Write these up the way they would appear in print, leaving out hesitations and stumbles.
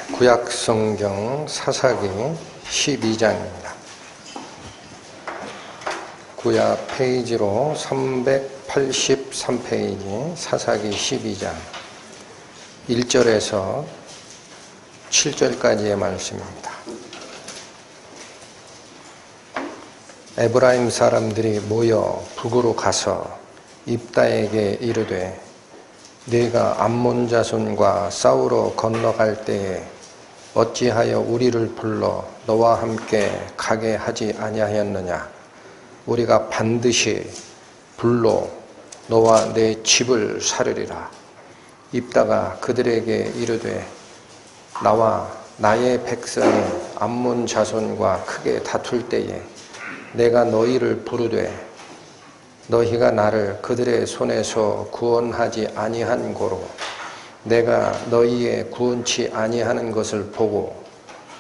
구약성경 사사기 12장입니다. 구약 페이지로 383페이지 사사기 12장 1절에서 7절까지의 말씀입니다. 에브라임 사람들이 모여 북으로 가서 입다에게 이르되 네가 암몬 자손과 싸우러 건너갈 때에 어찌하여 우리를 불러 너와 함께 가게 하지 아니하였느냐? 우리가 반드시 불로 너와 내 집을 사르리라. 입다가 그들에게 이르되 나와 나의 백성이 암몬 자손과 크게 다툴 때에 내가 너희를 부르되 너희가 나를 그들의 손에서 구원하지 아니한 고로 내가 너희의 구원치 아니하는 것을 보고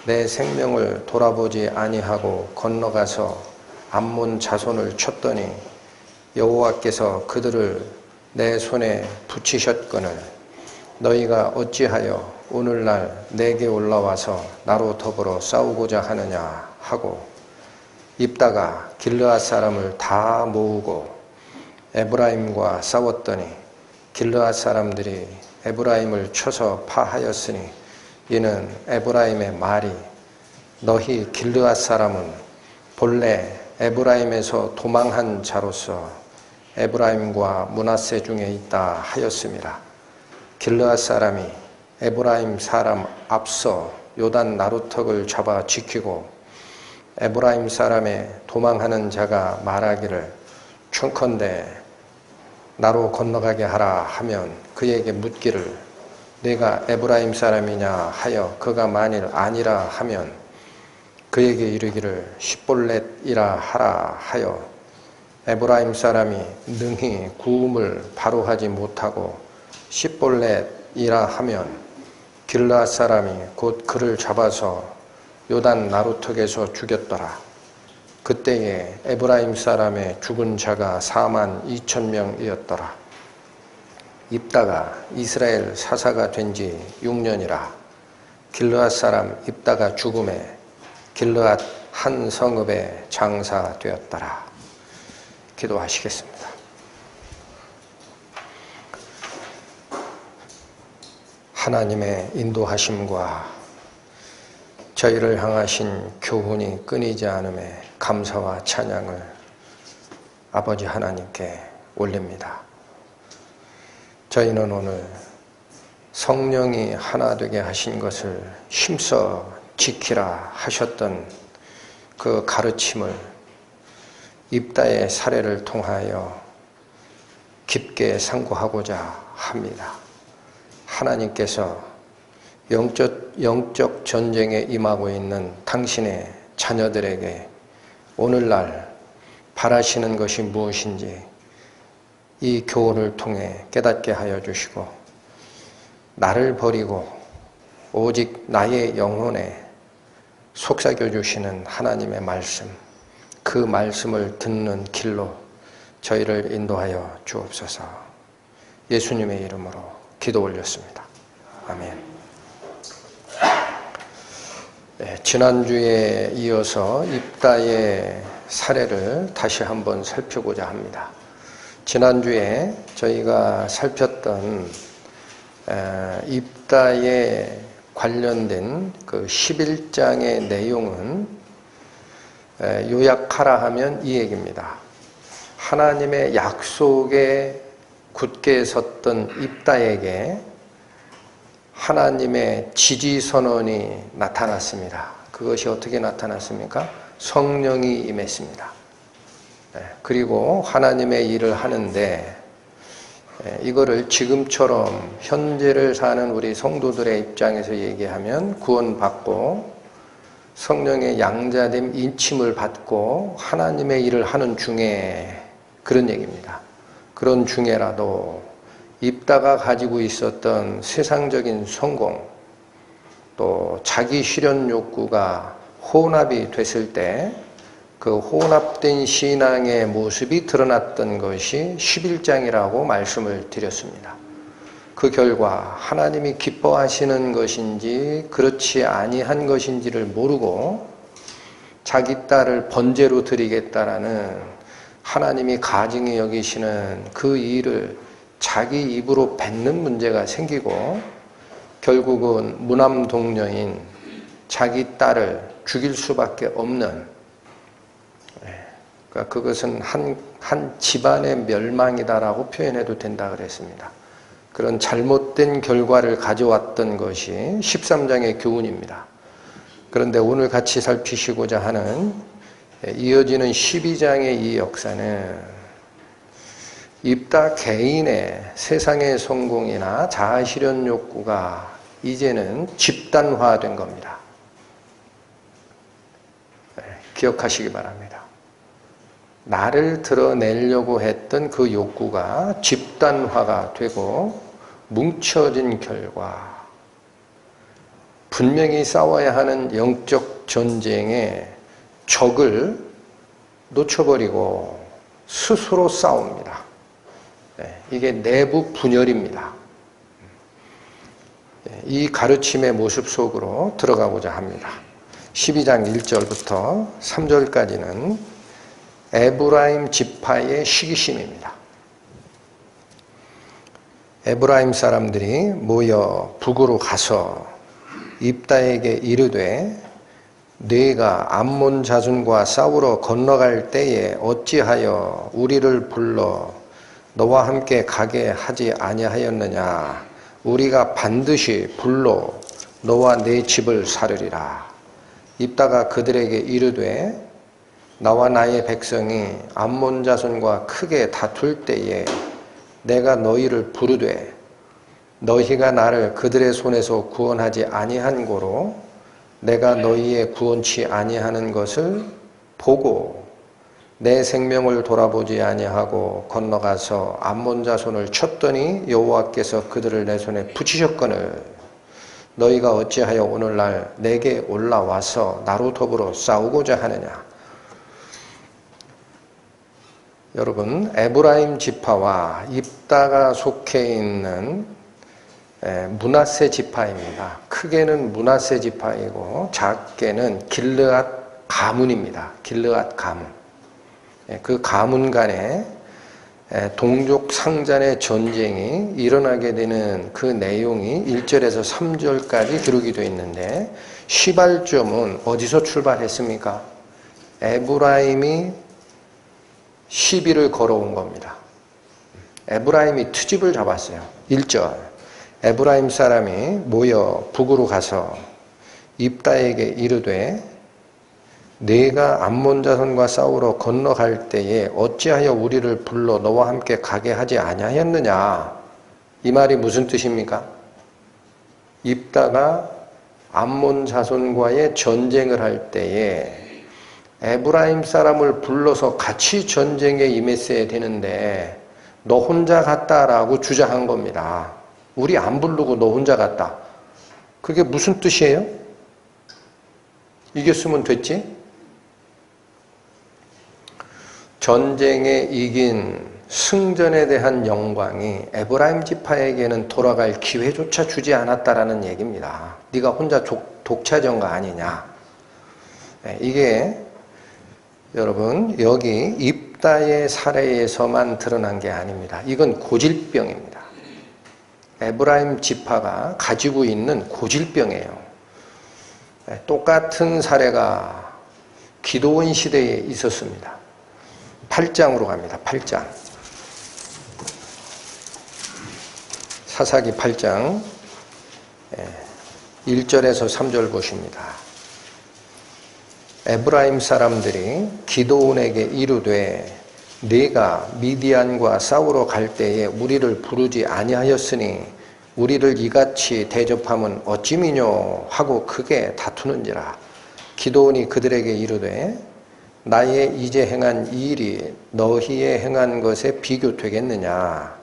내 생명을 돌아보지 아니하고 건너가서 암몬 자손을 쳤더니 여호와께서 그들을 내 손에 붙이셨거늘 너희가 어찌하여 오늘날 내게 올라와서 나로 더불어 싸우고자 하느냐 하고 입다가 길르앗 사람을 다 모으고 에브라임과 싸웠더니 길르앗 사람들이 에브라임을 쳐서 파하였으니 이는 에브라임의 말이 너희 길르앗 사람은 본래 에브라임에서 도망한 자로서 에브라임과 므낫세 중에 있다 하였음이라. 길르앗 사람이 에브라임 사람 앞서 요단 나루턱을 잡아 지키고 에브라임 사람의 도망하는 자가 말하기를 청컨대 나로 건너가게 하라 하면 그에게 묻기를 내가 에브라임 사람이냐 하여 그가 만일 아니라 하면 그에게 이르기를 십볼렛이라 하라 하여 에브라임 사람이 능히 구음을 바로 하지 못하고 십볼렛이라 하면 길르앗 사람이 곧 그를 잡아서 요단 나루턱에서 죽였더라. 그때에 에브라임 사람의 죽은 자가 42,000명이었더라. 입다가 이스라엘 사사가 된 지 6년이라. 길르앗 사람 입다가 죽음에 길르앗 한 성읍에 장사되었더라. 기도하시겠습니다. 하나님의 인도하심과 저희를 향하신 교훈이 끊이지 않음에 감사와 찬양을 아버지 하나님께 올립니다. 저희는 오늘 성령이 하나 되게 하신 것을 힘써 지키라 하셨던 그 가르침을 입다의 사례를 통하여 깊게 상고하고자 합니다. 하나님께서 영적 전쟁에 임하고 있는 당신의 자녀들에게 오늘날 바라시는 것이 무엇인지 이 교훈을 통해 깨닫게 하여 주시고 나를 버리고 오직 나의 영혼에 속삭여 주시는 하나님의 말씀, 그 말씀을 듣는 길로 저희를 인도하여 주옵소서. 예수님의 이름으로 기도 올렸습니다. 아멘. 지난주에 이어서 입다의 사례를 다시 한번 살펴보자 합니다. 지난주에 저희가 살폈던 입다에 관련된 그 11장의 내용은 요약하라 하면 이 얘기입니다. 하나님의 약속에 굳게 섰던 입다에게 하나님의 지지선언이 나타났습니다. 그것이 어떻게 나타났습니까? 성령이 임했습니다. 그리고 하나님의 일을 하는데 이거를 지금처럼 현재를 사는 우리 성도들의 입장에서 얘기하면 구원받고 성령의 양자됨 인침을 받고 하나님의 일을 하는 중에 그런 얘기입니다. 그런 중에라도 입다가 가지고 있었던 세상적인 성공 또 자기 실현 욕구가 혼합이 됐을 때 그 혼합된 신앙의 모습이 드러났던 것이 11장이라고 말씀을 드렸습니다. 그 결과 하나님이 기뻐하시는 것인지 그렇지 아니한 것인지를 모르고 자기 딸을 번제로 드리겠다라는 하나님이 가증히 여기시는 그 일을 자기 입으로 뱉는 문제가 생기고 결국은 무남동녀인 자기 딸을 죽일 수밖에 없는, 그러니까 그것은 한 집안의 멸망이다라고 표현해도 된다 그랬습니다. 그런 잘못된 결과를 가져왔던 것이 13장의 교훈입니다. 그런데 오늘 같이 살피시고자 하는 이어지는 12장의 이 역사는 입다 개인의 세상의 성공이나 자아실현 욕구가 이제는 집단화된 겁니다. 기억하시기 바랍니다. 나를 드러내려고 했던 그 욕구가 집단화가 되고 뭉쳐진 결과 분명히 싸워야 하는 영적 전쟁에 적을 놓쳐버리고 스스로 싸웁니다. 이게 내부 분열입니다. 이 가르침의 모습 속으로 들어가고자 합니다. 12장 1절부터 3절까지는 에브라임 지파의 시기심입니다. 에브라임 사람들이 모여 북으로 가서 입다에게 이르되 네가 암몬 자손과 싸우러 건너갈 때에 어찌하여 우리를 불러 너와 함께 가게 하지 아니하였느냐. 우리가 반드시 불러 너와 네 집을 사르리라. 입다가 그들에게 이르되 나와 나의 백성이 암몬 자손과 크게 다툴 때에 내가 너희를 부르되 너희가 나를 그들의 손에서 구원하지 아니한 고로 내가 너희의 구원치 아니하는 것을 보고 내 생명을 돌아보지 아니하고 건너가서 암몬 자손을 쳤더니 여호와께서 그들을 내 손에 붙이셨거늘 너희가 어찌하여 오늘날 내게 올라와서 나로 더불어 싸우고자 하느냐. 여러분, 에브라임 지파와 입다가 속해 있는 므낫세 지파입니다. 크게는 므낫세 지파이고 작게는 길르앗 가문입니다. 길르앗 가문. 그 가문 간에 동족 상잔의 전쟁이 일어나게 되는 그 내용이 1절에서 3절까지 기록이 되어 있는데 시발점은 어디서 출발했습니까? 에브라임이 시비를 걸어온 겁니다. 에브라임이 트집을 잡았어요. 1절 에브라임 사람이 모여 북으로 가서 입다에게 이르되 네가 암몬 자손과 싸우러 건너갈 때에 어찌하여 우리를 불러 너와 함께 가게 하지 아니하였느냐. 이 말이 무슨 뜻입니까? 입다가 암몬 자손과의 전쟁을 할 때에 에브라임 사람을 불러서 같이 전쟁에 임했어야 되는데 너 혼자 갔다라고 주장한 겁니다. 우리 안 부르고 너 혼자 갔다. 그게 무슨 뜻이에요? 이겼으면 됐지? 전쟁에 이긴 승전에 대한 영광이 에브라임 지파에게는 돌아갈 기회조차 주지 않았다라는 얘기입니다. 네가 혼자 독차지한가 아니냐. 이게 여러분 여기 입다의 사례에서만 드러난 게 아닙니다. 이건 고질병입니다. 에브라임 지파가 가지고 있는 고질병이에요. 똑같은 사례가 기드온 시대에 있었습니다. 8장으로 갑니다. 8장. 사사기 8장 1절에서 3절 보십니다. 에브라임 사람들이 기드온에게 이르되 네가 미디안과 싸우러 갈 때에 우리를 부르지 아니하였으니 우리를 이같이 대접함은 어찌미뇨 하고 크게 다투는지라. 기드온이 그들에게 이르되 나의 이제 행한 이 일이 너희의 행한 것에 비교되겠느냐.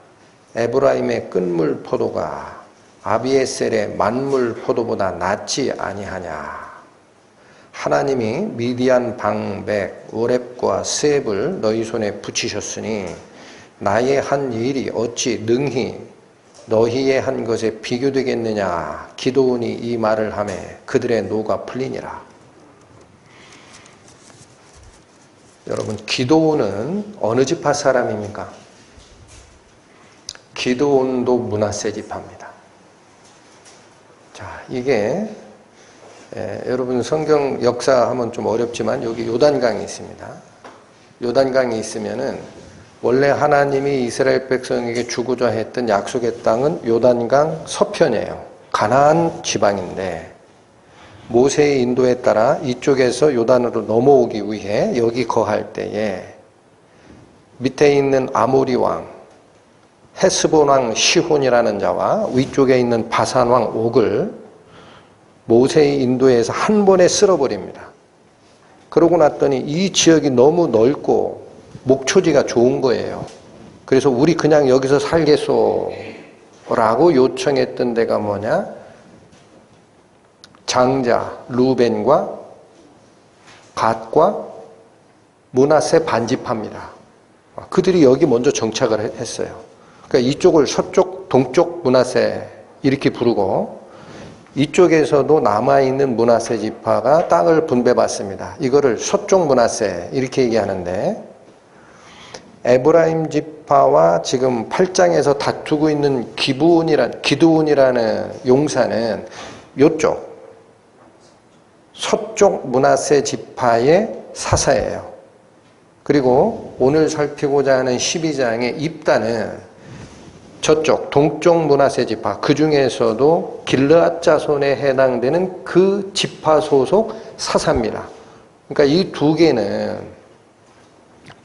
에브라임의 끝물 포도가 아비에셀의 만물 포도보다 낫지 아니하냐. 하나님이 미디안 방백 오렙과 스앱을 너희 손에 붙이셨으니 나의 한 일이 어찌 능히 너희의 한 것에 비교되겠느냐. 기드온이 이 말을 하매 그들의 노가 풀리니라. 여러분, 기드온은 어느 지파 사람입니까? 기드온도 므낫세 지파입니다. 자, 이게 여러분 성경 역사하면 좀 어렵지만 여기 요단강이 있습니다. 요단강이 있으면은 원래 하나님이 이스라엘 백성에게 주고자 했던 약속의 땅은 요단강 서편이에요. 가나안 지방인데 모세의 인도에 따라 이쪽에서 요단으로 넘어오기 위해 여기 거할 때에 밑에 있는 아모리 왕 헤스본 왕 시혼이라는 자와 위쪽에 있는 바산 왕 옥을 모세의 인도에서 한 번에 쓸어버립니다. 그러고 났더니 이 지역이 너무 넓고 목초지가 좋은 거예요. 그래서 우리 그냥 여기서 살겠소 라고 요청했던 데가 뭐냐? 장자 루벤과 갓과 므낫세 반지파입니다. 그들이 여기 먼저 정착을 했어요. 그러니까 이쪽을 서쪽, 동쪽 므낫세 이렇게 부르고 이쪽에서도 남아있는 므낫세 지파가 땅을 분배받습니다. 이거를 서쪽 므낫세 이렇게 얘기하는데 에브라임 지파와 지금 8장에서 다투고 있는 기드온이라는 용사는 이쪽 서쪽 므낫세 지파의 사사예요. 그리고 오늘 살피고자 하는 12장의 입단은 저쪽 동쪽 므낫세 지파, 그 중에서도 길르앗 자손에 해당되는 그 지파 소속 사사입니다. 그러니까 이 두 개는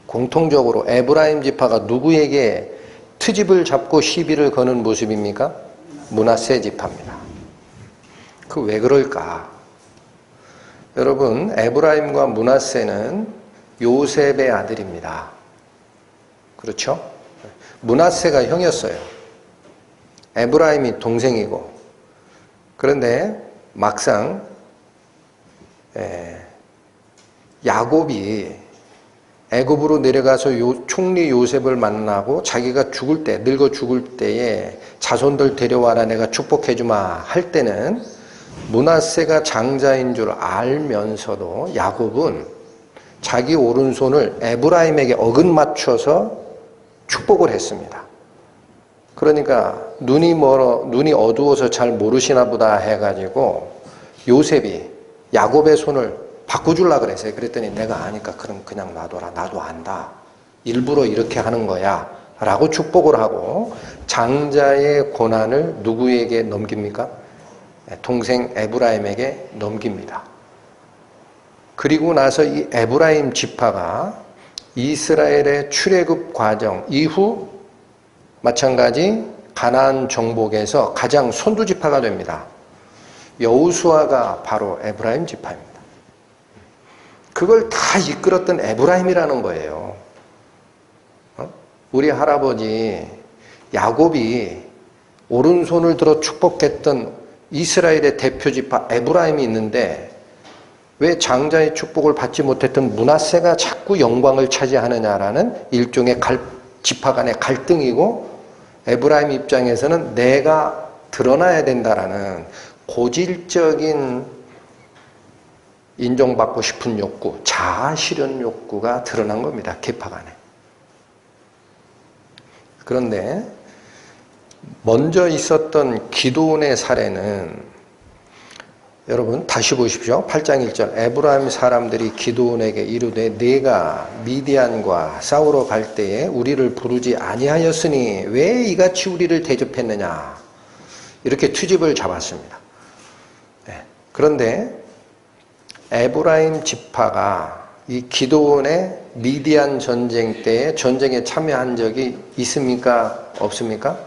공통적으로 에브라임 지파가 누구에게 트집을 잡고 시비를 거는 모습입니까? 므낫세 지파입니다. 그 왜 그럴까? 여러분, 에브라임과 므낫세는 요셉의 아들입니다. 그렇죠? 므낫세가 형이었어요. 에브라임이 동생이고. 그런데 막상 야곱이 애굽으로 내려가서 총리 요셉을 만나고 자기가 죽을 때, 늙어 죽을 때에 자손들 데려와라 내가 축복해주마 할 때는 므낫세가 장자인 줄 알면서도 야곱은 자기 오른손을 에브라임에게 어긋맞춰서 축복을 했습니다. 그러니까 눈이 어두워서 잘 모르시나 보다 해가지고 요셉이 야곱의 손을 바꿔주려고 그랬어요. 그랬더니 내가 아니까 그럼 그냥 놔둬라. 나도 안다. 일부러 이렇게 하는 거야. 라고 축복을 하고 장자의 고난을 누구에게 넘깁니까? 동생 에브라임에게 넘깁니다. 그리고 나서 이 에브라임 지파가 이스라엘의 출애굽 과정 이후 마찬가지 가나안 정복에서 가장 선두 지파가 됩니다. 여호수아가 바로 에브라임 지파입니다. 그걸 다 이끌었던 에브라임이라는 거예요. 우리 할아버지 야곱이 오른손을 들어 축복했던 이스라엘의 대표 지파 에브라임이 있는데 왜 장자의 축복을 받지 못했던 므낫세가 자꾸 영광을 차지하느냐라는 일종의 지파 간의 갈등이고 에브라임 입장에서는 내가 드러나야 된다라는 고질적인 인정받고 싶은 욕구, 자아 실현 욕구가 드러난 겁니다. 계파 간에. 그런데 먼저 있었던 기드온의 사례는 여러분 다시 보십시오. 8장 1절 에브라임 사람들이 기드온에게 이르되 네가 미디안과 싸우러 갈 때에 우리를 부르지 아니하였으니 왜 이같이 우리를 대접했느냐 이렇게 트집을 잡았습니다. 그런데 에브라임 지파가 이 기드온의 미디안 전쟁 때에 전쟁에 참여한 적이 있습니까? 없습니까?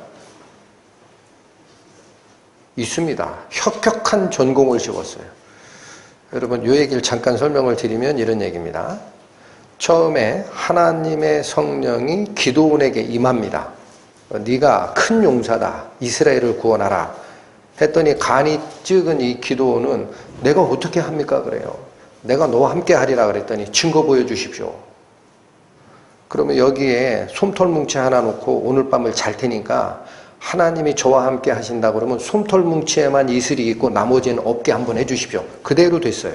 있습니다. 혁혁한 전공을 씌웠어요. 여러분 이 얘기를 잠깐 설명을 드리면 이런 얘기입니다. 처음에 하나님의 성령이 기드온에게 임합니다. 네가 큰 용사다. 이스라엘을 구원하라. 했더니 간이 찍은 이 기드온은 내가 어떻게 합니까? 그래요. 내가 너와 함께 하리라 그랬더니 증거 보여주십시오. 그러면 여기에 솜털뭉치 하나 놓고 오늘 밤을 잘 테니까 하나님이 저와 함께 하신다 그러면 솜털뭉치에만 이슬이 있고 나머지는 없게 한번 해주십시오. 그대로 됐어요.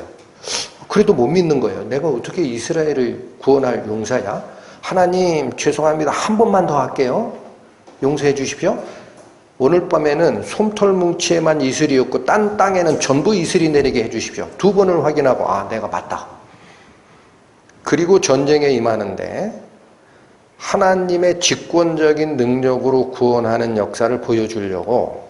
그래도 못 믿는 거예요. 내가 어떻게 이스라엘을 구원할 용사야? 하나님 죄송합니다. 한 번만 더 할게요. 용서해 주십시오. 오늘 밤에는 솜털뭉치에만 이슬이 없고 딴 땅에는 전부 이슬이 내리게 해 주십시오. 두 번을 확인하고 내가 맞다. 그리고 전쟁에 임하는데 하나님의 직권적인 능력으로 구원하는 역사를 보여주려고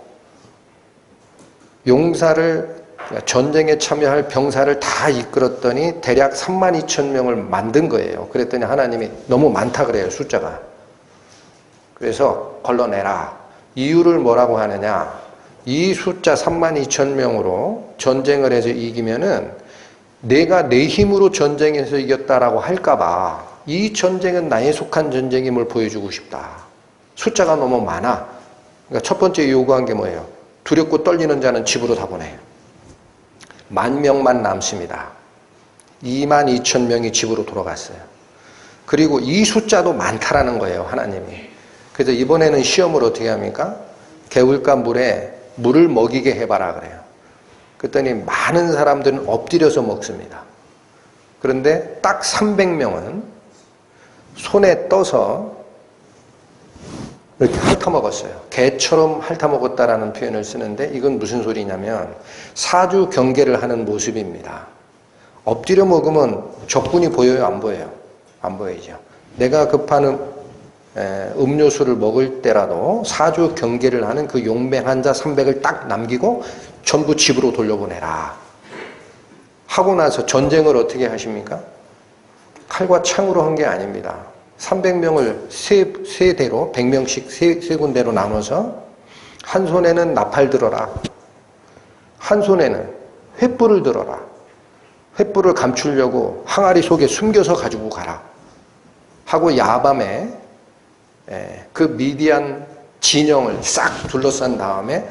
용사를 전쟁에 참여할 병사를 다 이끌었더니 대략 32,000명을 만든 거예요. 그랬더니 하나님이 너무 많다 그래요, 숫자가. 그래서 걸러내라. 이유를 뭐라고 하느냐. 이 숫자 32,000명으로 전쟁을 해서 이기면은 내가 내 힘으로 전쟁에서 이겼다라고 할까봐 이 전쟁은 나에 속한 전쟁임을 보여주고 싶다. 숫자가 너무 많아. 그러니까 첫 번째 요구한 게 뭐예요? 두렵고 떨리는 자는 집으로 다 보내. 10,000명만 남습니다. 22,000명이 집으로 돌아갔어요. 그리고 이 숫자도 많다라는 거예요, 하나님이. 그래서 이번에는 시험을 어떻게 합니까? 개울가 물에 물을 먹이게 해봐라 그래요. 그랬더니 많은 사람들은 엎드려서 먹습니다. 그런데 딱 300명은 손에 떠서 이렇게 핥아먹었어요. 개처럼 핥아먹었다라는 표현을 쓰는데 이건 무슨 소리냐면 사주 경계를 하는 모습입니다. 엎드려 먹으면 적군이 보여요? 안 보여요? 안 보이죠. 내가 급한 음료수를 먹을 때라도 사주 경계를 하는 그 용맹 한자 300을 딱 남기고 전부 집으로 돌려보내라. 하고 나서 전쟁을 어떻게 하십니까? 칼과 창으로 한 게 아닙니다. 300명을 세 대로 100명씩 세 군데로 나눠서 한 손에는 나팔 들어라. 한 손에는 횃불을 들어라. 횃불을 감추려고 항아리 속에 숨겨서 가지고 가라. 하고 야밤에 그 미디안 진영을 싹 둘러싼 다음에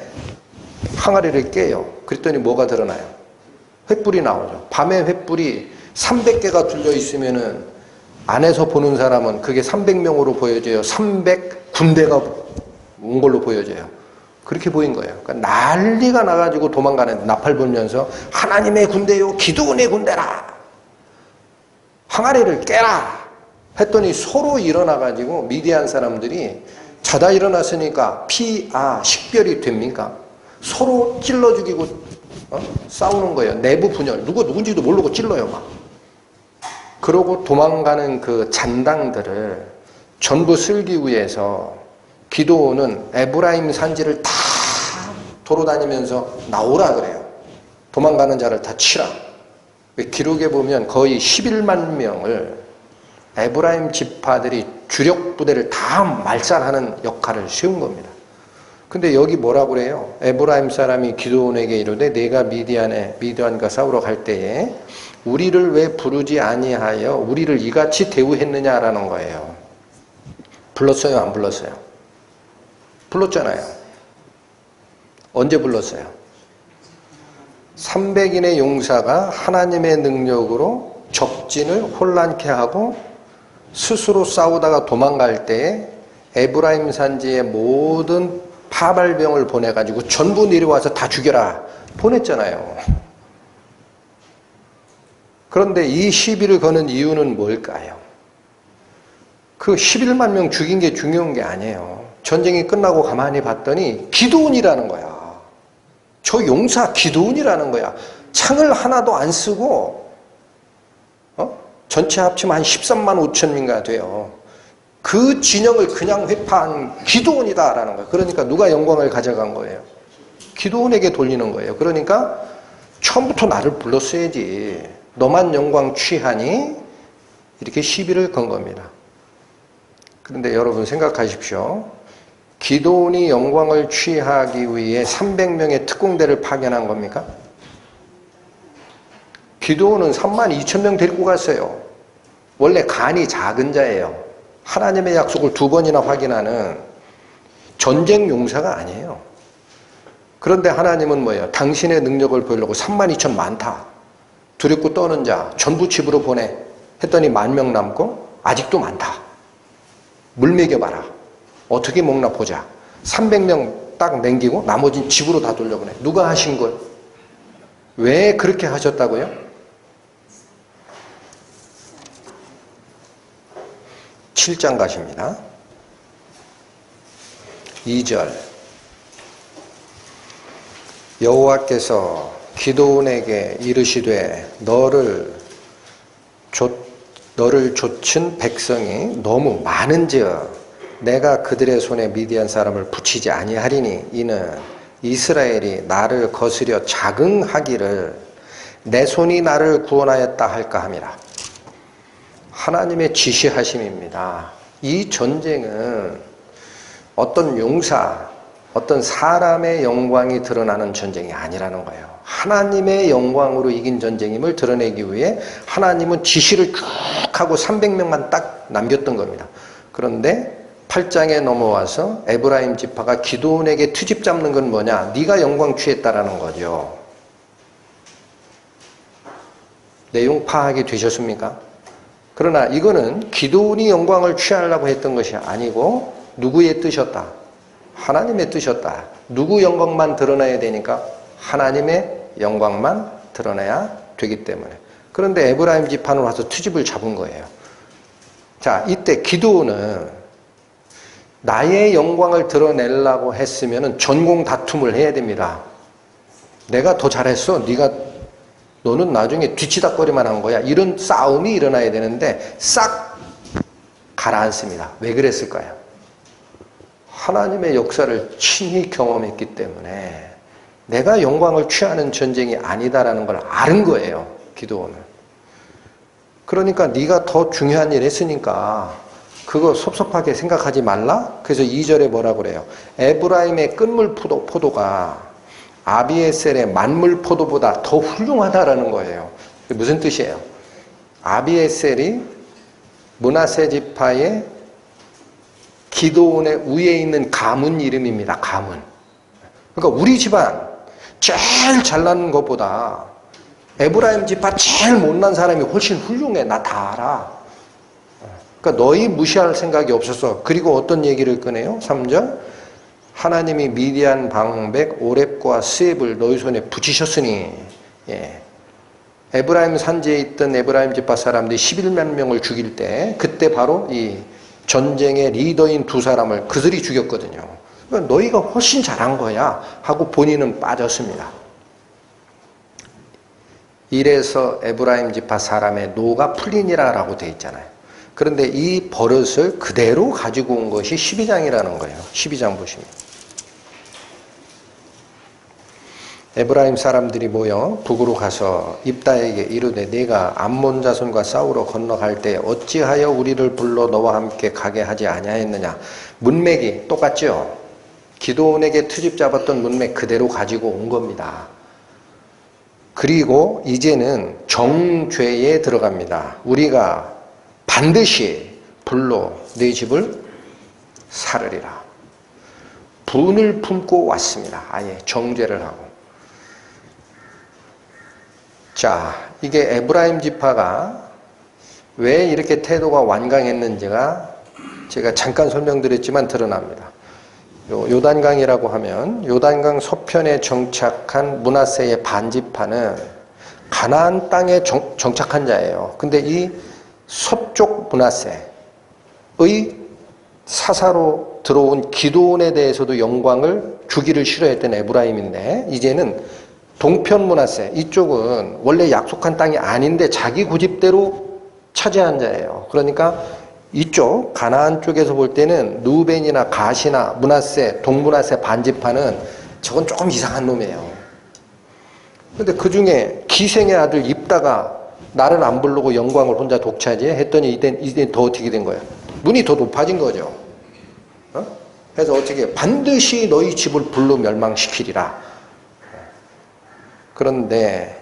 항아리를 깨요. 그랬더니 뭐가 드러나요? 횃불이 나오죠. 밤에 횃불이 300개가 둘려 있으면은 안에서 보는 사람은 그게 300명으로 보여져요. 300군대가 온 걸로 보여져요. 그렇게 보인 거예요. 그러니까 난리가 나가지고 도망가는 나팔 불면서 하나님의 군대요, 기드온의 군대라. 항아리를 깨라. 했더니 서로 일어나가지고 미디안 사람들이 자다 일어났으니까 식별이 됩니까? 서로 찔러 죽이고 싸우는 거예요. 내부 분열. 누군지도 모르고 찔러요, 막. 그러고 도망가는 그 잔당들을 전부 쓸기 위해서 기드온은 에브라임 산지를 다 돌아다니면서 나오라 그래요. 도망가는 자를 다 치라. 기록에 보면 거의 11만 명을 에브라임 지파들이 주력 부대를 다 말살하는 역할을 세운 겁니다. 근데 여기 뭐라고 그래요? 에브라임 사람이 기드온에게 이르되 내가 미디안과 싸우러 갈 때에 우리를 왜 부르지 아니하여 우리를 이같이 대우했느냐라는 거예요. 불렀어요? 안 불렀어요? 불렀잖아요. 언제 불렀어요? 300인의 용사가 하나님의 능력으로 적진을 혼란케 하고 스스로 싸우다가 도망갈 때에 에브라임 산지의 모든 파발병을 보내가지고 전부 내려와서 다 죽여라 보냈잖아요. 그런데 이 시비를 거는 이유는 뭘까요? 그 11만 명 죽인 게 중요한 게 아니에요. 전쟁이 끝나고 가만히 봤더니 기드온이라는 거야. 저 용사 기드온이라는 거야. 창을 하나도 안 쓰고 전체 합치면 한 13만 5천 명가 돼요. 그 진영을 그냥 회파한 기드온이다라는 거예요. 그러니까 누가 영광을 가져간 거예요? 기드온에게 돌리는 거예요. 그러니까 처음부터 나를 불렀어야지. 너만 영광 취하니 이렇게 시비를 건 겁니다. 그런데 여러분 생각하십시오. 기드온이 영광을 취하기 위해 300명의 특공대를 파견한 겁니까? 기드온은 32,000명 데리고 갔어요. 원래 간이 작은 자예요. 하나님의 약속을 2번이나 확인하는 전쟁 용사가 아니에요. 그런데 하나님은 뭐예요? 당신의 능력을 보이려고 32,000 많다. 두렵고 떠는 자 전부 집으로 보내. 했더니 10,000명 남고 아직도 많다. 물 먹여봐라. 어떻게 먹나 보자. 300명 딱 남기고 나머지는 집으로 다 돌려보내. 누가 하신 거예요? 왜 그렇게 하셨다고요? 7장 가십니다. 2절. 여호와께서 기드온에게 이르시되 너를 좇은 백성이 너무 많은지어 내가 그들의 손에 미디안 사람을 붙이지 아니하리니 이는 이스라엘이 나를 거스려 자긍하기를 내 손이 나를 구원하였다 할까 함이라. 하나님의 지시하심입니다. 이 전쟁은 어떤 용사, 어떤 사람의 영광이 드러나는 전쟁이 아니라는 거예요. 하나님의 영광으로 이긴 전쟁임을 드러내기 위해 하나님은 지시를 쭉 하고 300명만 딱 남겼던 겁니다. 그런데 8장에 넘어와서 에브라임 지파가 기드온에게 트집 잡는 건 뭐냐? 네가 영광 취했다라는 거죠. 내용 파악이 되셨습니까? 그러나 이거는 기드온이 영광을 취하려고 했던 것이 아니고 누구의 뜻이었다? 하나님의 뜻이었다. 누구 영광만 드러나야 되니까 하나님의 영광만 드러나야 되기 때문에. 그런데 에브라임 지파는 와서 트집을 잡은 거예요. 자, 이때 기드온은 나의 영광을 드러내려고 했으면 전공 다툼을 해야 됩니다. 내가 더 잘했어. 너는 나중에 뒤치다거리만 한 거야. 이런 싸움이 일어나야 되는데 싹 가라앉습니다. 왜 그랬을까요? 하나님의 역사를 친히 경험했기 때문에 내가 영광을 취하는 전쟁이 아니다라는 걸 아는 거예요. 기드온은. 그러니까 네가 더 중요한 일 했으니까 그거 섭섭하게 생각하지 말라? 그래서 2절에 뭐라 그래요? 에브라임의 끝물 포도가 아비에셀의 만물 포도보다 더 훌륭하다라는 거예요. 무슨 뜻이에요? 아비에셀이 므낫세 지파의 기드온의 위에 있는 가문 이름입니다. 가문. 그러니까 우리 집안 제일 잘난 것보다 에브라임 지파 제일 못난 사람이 훨씬 훌륭해. 나 다 알아. 그러니까 너희 무시할 생각이 없었어. 그리고 어떤 얘기를 꺼내요? 3절. 하나님이 미디안 방백 오렙과 스앱을 너희 손에 붙이셨으니, 예. 에브라임 산지에 있던 에브라임 지파 사람들이 11만 명을 죽일 때 그때 바로 이 전쟁의 리더인 두 사람을 그들이 죽였거든요. 그러니까 너희가 훨씬 잘한 거야 하고 본인은 빠졌습니다. 이래서 에브라임 지파 사람의 노가 풀리니라라고 되어 있잖아요. 그런데 이 버릇을 그대로 가지고 온 것이 12장이라는 거예요. 12장 보시면. 에브라임 사람들이 모여 북으로 가서 입다에게 이르되 네가 암몬 자손과 싸우러 건너갈 때 어찌하여 우리를 불러 너와 함께 가게 하지 아니하였느냐. 문맥이 똑같죠. 기드온에게 트집 잡았던 문맥 그대로 가지고 온 겁니다. 그리고 이제는 정죄에 들어갑니다. 우리가 반드시 불로 네 집을 살으리라. 분을 품고 왔습니다. 아예 정죄를 하고. 자, 이게 에브라임 지파가 왜 이렇게 태도가 완강했는지가 제가 잠깐 설명드렸지만 드러납니다. 요단강이라고 하면 요단강 서편에 정착한 므낫세의 반지파는 가나안 땅에 정착한 자예요. 근데 이 서쪽 므낫세의 사사로 들어온 기드온에 대해서도 영광을 주기를 싫어했던 에브라임인데 이제는 동편 므낫세 이쪽은 원래 약속한 땅이 아닌데 자기 고집대로 차지한 자예요. 그러니까 이쪽 가나안 쪽에서 볼 때는 루벤이나 갓이나 므낫세, 동므낫세 반지파는 저건 조금 이상한 놈이에요. 그런데 그 중에 기생의 아들 입다가 나를 안 부르고 영광을 혼자 독차지해 했더니 이제 더 어떻게 된 거예요? 눈이 더 높아진 거죠. 그래서 어떻게 반드시 너희 집을 불로 멸망시키리라. 그런데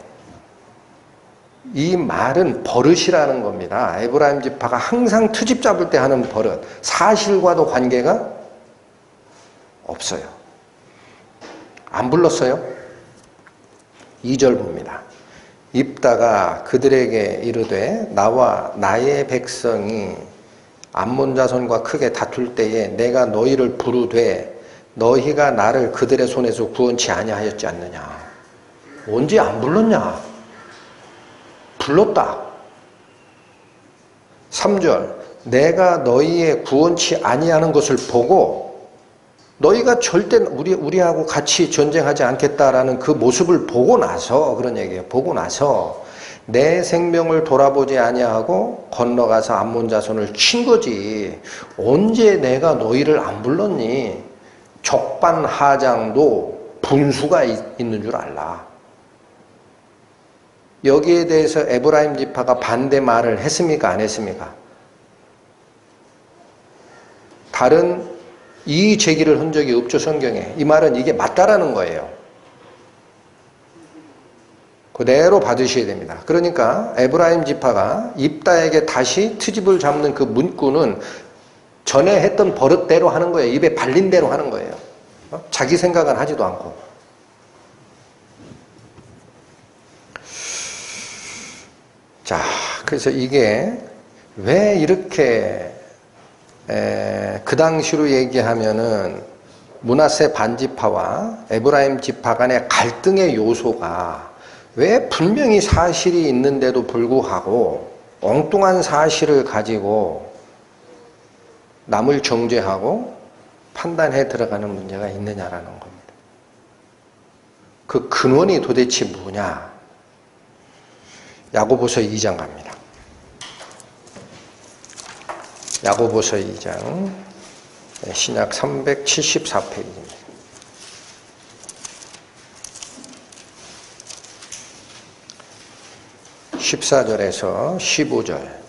이 말은 버릇이라는 겁니다. 에브라임 지파가 항상 트집 잡을 때 하는 버릇. 사실과도 관계가 없어요. 안 불렀어요? 2절 봅니다. 입다가 그들에게 이르되 나와 나의 백성이 암몬 자손과 크게 다툴 때에 내가 너희를 부르되 너희가 나를 그들의 손에서 구원치 아니하였지 않느냐. 언제 안 불렀냐? 불렀다. 3절 내가 너희의 구원치 아니하는 것을 보고 너희가 절대 우리하고 같이 전쟁하지 않겠다라는 그 모습을 보고 나서 그런 얘기예요. 보고 나서 내 생명을 돌아보지 아니하고 건너가서 암몬 자손을 친 거지. 언제 내가 너희를 안 불렀니? 적반하장도 분수가 있는 줄 알라. 여기에 대해서 에브라임 지파가 반대 말을 했습니까? 안 했습니까? 다른 이의 제기를 한 적이 없죠, 성경에. 이 말은 이게 맞다라는 거예요. 그대로 받으셔야 됩니다. 그러니까 에브라임 지파가 입다에게 다시 트집을 잡는 그 문구는 전에 했던 버릇대로 하는 거예요. 입에 발린 대로 하는 거예요. 자기 생각은 하지도 않고. 자, 그래서 이게 왜 이렇게 그 당시로 얘기하면은 므낫세 반지파와 에브라임 지파 간의 갈등의 요소가 왜 분명히 사실이 있는데도 불구하고 엉뚱한 사실을 가지고 남을 정죄하고 판단해 들어가는 문제가 있느냐라는 겁니다. 그 근원이 도대체 뭐냐? 야고보서 2장 갑니다. 야고보서 2장 신약 374페이지입니다. 14절에서 15절.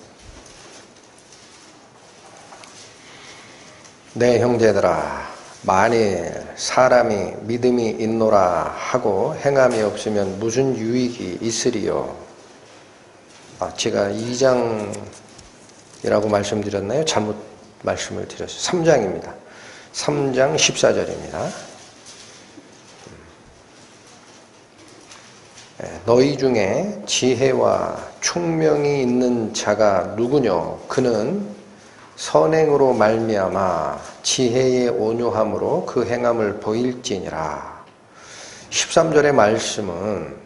내 형제들아 만일 사람이 믿음이 있노라 하고 행함이 없으면 무슨 유익이 있으리요. 제가 2장이라고 말씀드렸나요? 잘못 말씀을 드렸어요. 3장입니다. 3장 14절입니다. 너희 중에 지혜와 총명이 있는 자가 누구뇨? 그는 선행으로 말미암아 지혜의 온유함으로 그 행함을 보일지니라. 13절의 말씀은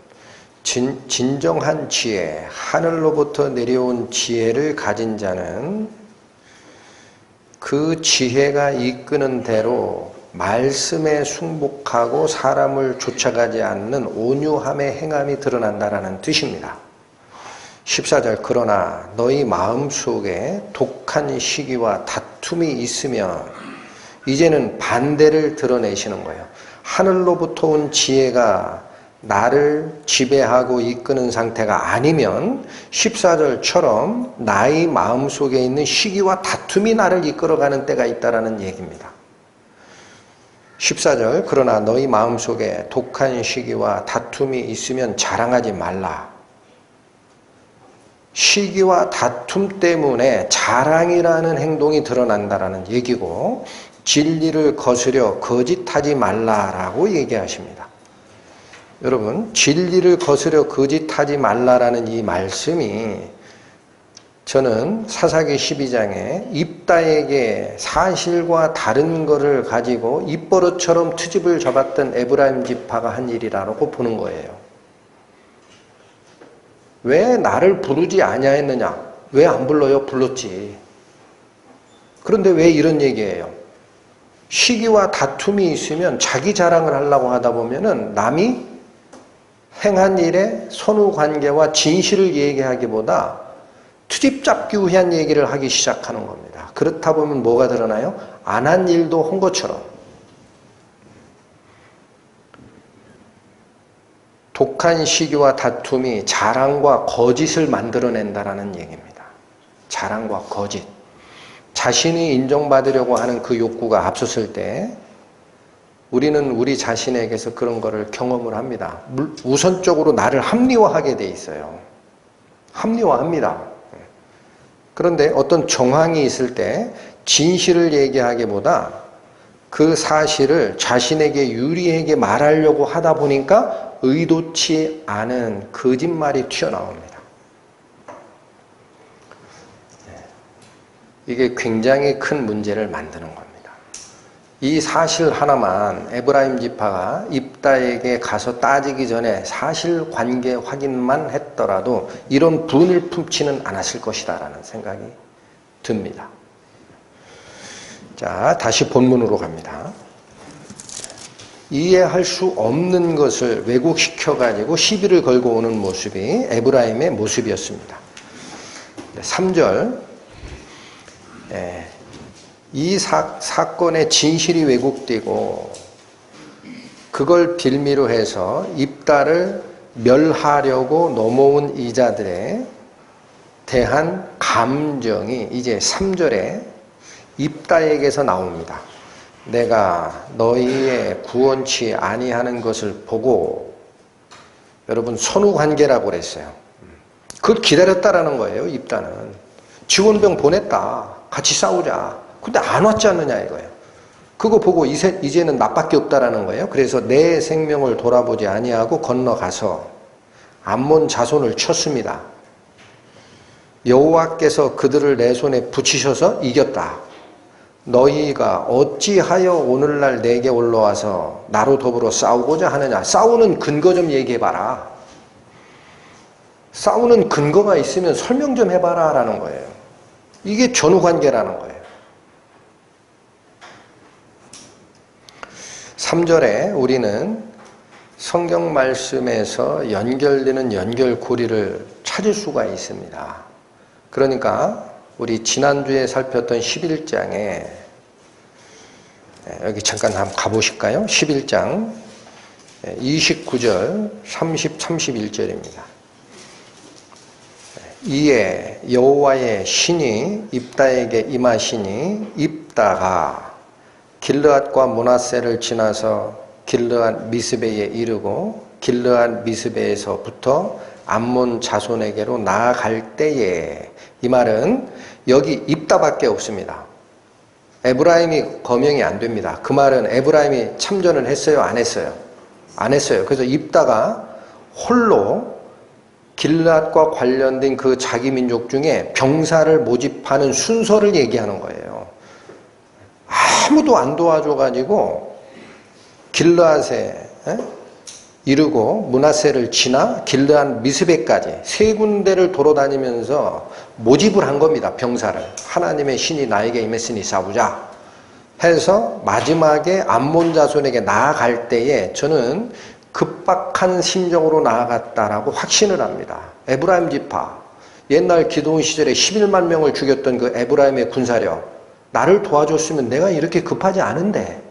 진정한 지혜, 하늘로부터 내려온 지혜를 가진 자는 그 지혜가 이끄는 대로 말씀에 순복하고 사람을 쫓아가지 않는 온유함의 행함이 드러난다라는 뜻입니다. 14절 그러나 너희 마음속에 독한 시기와 다툼이 있으면 이제는 반대를 드러내시는 거예요. 하늘로부터 온 지혜가 나를 지배하고 이끄는 상태가 아니면 14절처럼 나의 마음속에 있는 시기와 다툼이 나를 이끌어가는 때가 있다라는 얘기입니다. 14절 그러나 너희 마음속에 독한 시기와 다툼이 있으면 자랑하지 말라. 시기와 다툼 때문에 자랑이라는 행동이 드러난다라는 얘기고 진리를 거스려 거짓하지 말라라고 얘기하십니다. 여러분 진리를 거스려 거짓하지 말라라는 이 말씀이 저는 사사기 12장에 입다에게 사실과 다른 것을 가지고 입버릇처럼 트집을 잡았던 에브라임 지파가 한 일이라고 보는 거예요. 왜 나를 부르지 아니하였느냐? 왜 안 불러요? 불렀지. 그런데 왜 이런 얘기예요? 시기와 다툼이 있으면 자기 자랑을 하려고 하다 보면은 남이 행한 일에 선후관계와 진실을 얘기하기보다 트집 잡기 위한 얘기를 하기 시작하는 겁니다. 그렇다 보면 뭐가 드러나요? 안 한 일도 한 것처럼. 독한 시기와 다툼이 자랑과 거짓을 만들어낸다라는 얘기입니다. 자랑과 거짓. 자신이 인정받으려고 하는 그 욕구가 앞섰을 때 우리는 우리 자신에게서 그런 거를 경험을 합니다. 우선적으로 나를 합리화하게 돼 있어요. 합리화합니다. 그런데 어떤 정황이 있을 때 진실을 얘기하기보다 그 사실을 자신에게 유리하게 말하려고 하다 보니까 의도치 않은 거짓말이 튀어나옵니다. 이게 굉장히 큰 문제를 만드는 겁니다. 이 사실 하나만 에브라임 지파가 입다에게 가서 따지기 전에 사실관계 확인만 했더라도 이런 분을 품지는 않았을 것이다 라는 생각이 듭니다. 자, 다시 본문으로 갑니다. 이해할 수 없는 것을 왜곡시켜가지고 시비를 걸고 오는 모습이 에브라임의 모습이었습니다. 3절, 이 사건의 진실이 왜곡되고 그걸 빌미로 해서 입다를 멸하려고 넘어온 이자들에 대한 감정이 이제 3절에 입다에게서 나옵니다. 내가 너희의 구원치 아니하는 것을 보고, 여러분 선후관계라고 그랬어요. 그걸 기다렸다라는 거예요. 입다는 지원병 보냈다, 같이 싸우자. 근데 안 왔지 않느냐 이거예요. 그거 보고 이제는 나밖에 없다라는 거예요. 그래서 내 생명을 돌아보지 아니하고 건너가서 암몬 자손을 쳤습니다. 여호와께서 그들을 내 손에 붙이셔서 이겼다. 너희가 어찌하여 오늘날 내게 올라와서 나로 더불어 싸우고자 하느냐. 싸우는 근거 좀 얘기해봐라. 싸우는 근거가 있으면 설명 좀 해봐라 라는 거예요. 이게 전후관계라는 거예요. 3절에 우리는 성경 말씀에서 연결되는 연결고리를 찾을 수가 있습니다. 그러니까 우리 지난주에 살폈던 11장에 여기 잠깐 한번 가보실까요? 11장 29절 30, 31절입니다. 이에 여호와의 신이 입다에게 임하시니 입다가 길르앗과 므낫세를 지나서 길르앗 미스베에 이르고 길르앗 미스베에서부터 암몬 자손에게로 나아갈 때에, 이 말은 여기 입다밖에 없습니다. 에브라임이 거명이 안 됩니다. 그 말은 에브라임이 참전을 했어요? 안 했어요? 안 했어요. 그래서 입다가 홀로 길르앗과 관련된 그 자기 민족 중에 병사를 모집하는 순서를 얘기하는 거예요. 아무도 안 도와줘가지고 길르앗에 이르고 므낫세를 지나 길르앗 미스베까지 세 군데를 돌아다니면서 모집을 한 겁니다. 병사를. 하나님의 신이 나에게 임했으니 싸우자 해서 마지막에 암몬 자손에게 나아갈 때에 저는 급박한 심정으로 나아갔다라고 확신을 합니다. 에브라임 지파, 옛날 기드온 시절에 11만 명을 죽였던 그 에브라임의 군사력, 나를 도와줬으면 내가 이렇게 급하지 않은데.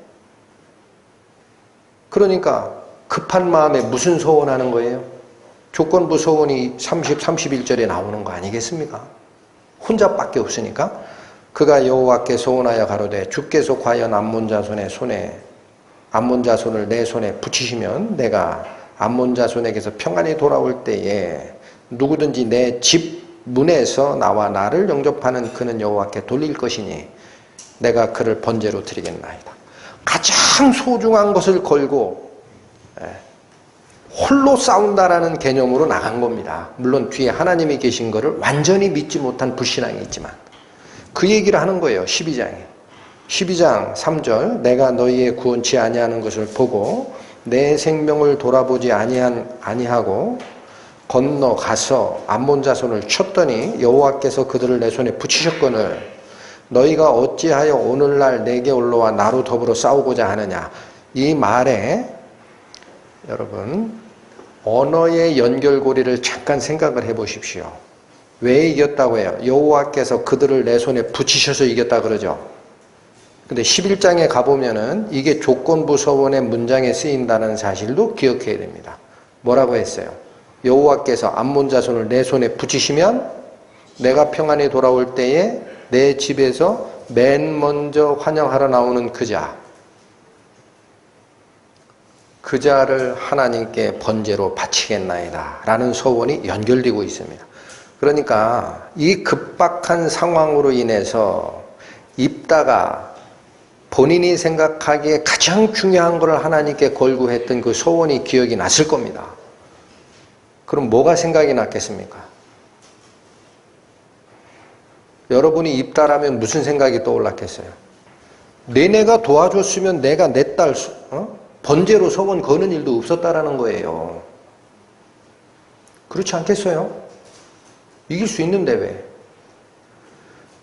그러니까 급한 마음에 무슨 소원하는 거예요? 조건부 소원이 30, 31절에 나오는 거 아니겠습니까? 혼자밖에 없으니까. 그가 여호와께 소원하여 가로되 주께서 과연 암몬 자손의 손에 암몬 자손을 내 손에 붙이시면 내가 암몬 자손에게서 평안히 돌아올 때에 누구든지 내 집 문에서 나와 나를 영접하는 그는 여호와께 돌릴 것이니 내가 그를 번제로 드리겠나이다. 가장 소중한 것을 걸고 홀로 싸운다라는 개념으로 나간 겁니다. 물론 뒤에 하나님이 계신 것을 완전히 믿지 못한 불신앙이 있지만 그 얘기를 하는 거예요. 12장에 12장 3절 내가 너희의 구원치 아니하는 것을 보고 내 생명을 돌아보지 아니하고 건너가서 암몬 자손을 쳤더니 여호와께서 그들을 내 손에 붙이셨거늘 너희가 어찌하여 오늘날 내게 올라와 나로 더불어 싸우고자 하느냐. 이 말에 여러분 언어의 연결고리를 잠깐 생각을 해 보십시오. 왜 이겼다고 해요? 여호와께서 그들을 내 손에 붙이셔서 이겼다 그러죠. 근데 11장에 가보면은 이게 조건부 서원의 문장에 쓰인다는 사실도 기억해야 됩니다. 뭐라고 했어요? 여호와께서 암몬 자손을 내 손에 붙이시면 내가 평안히 돌아올 때에 내 집에서 맨 먼저 환영하러 나오는 그자를 하나님께 번제로 바치겠나이다 라는 서원이 연결되고 있습니다. 그러니까 이 급박한 상황으로 인해서 입다가 본인이 생각하기에 가장 중요한 것을 하나님께 걸고 했던 그 소원이 기억이 났을 겁니다. 그럼 뭐가 생각이 났겠습니까? 여러분이 입다라면 무슨 생각이 떠올랐겠어요? 내가 도와줬으면 내가 내 딸 번제로 서원 거는 일도 없었다라는 거예요. 그렇지 않겠어요? 이길 수 있는데 왜?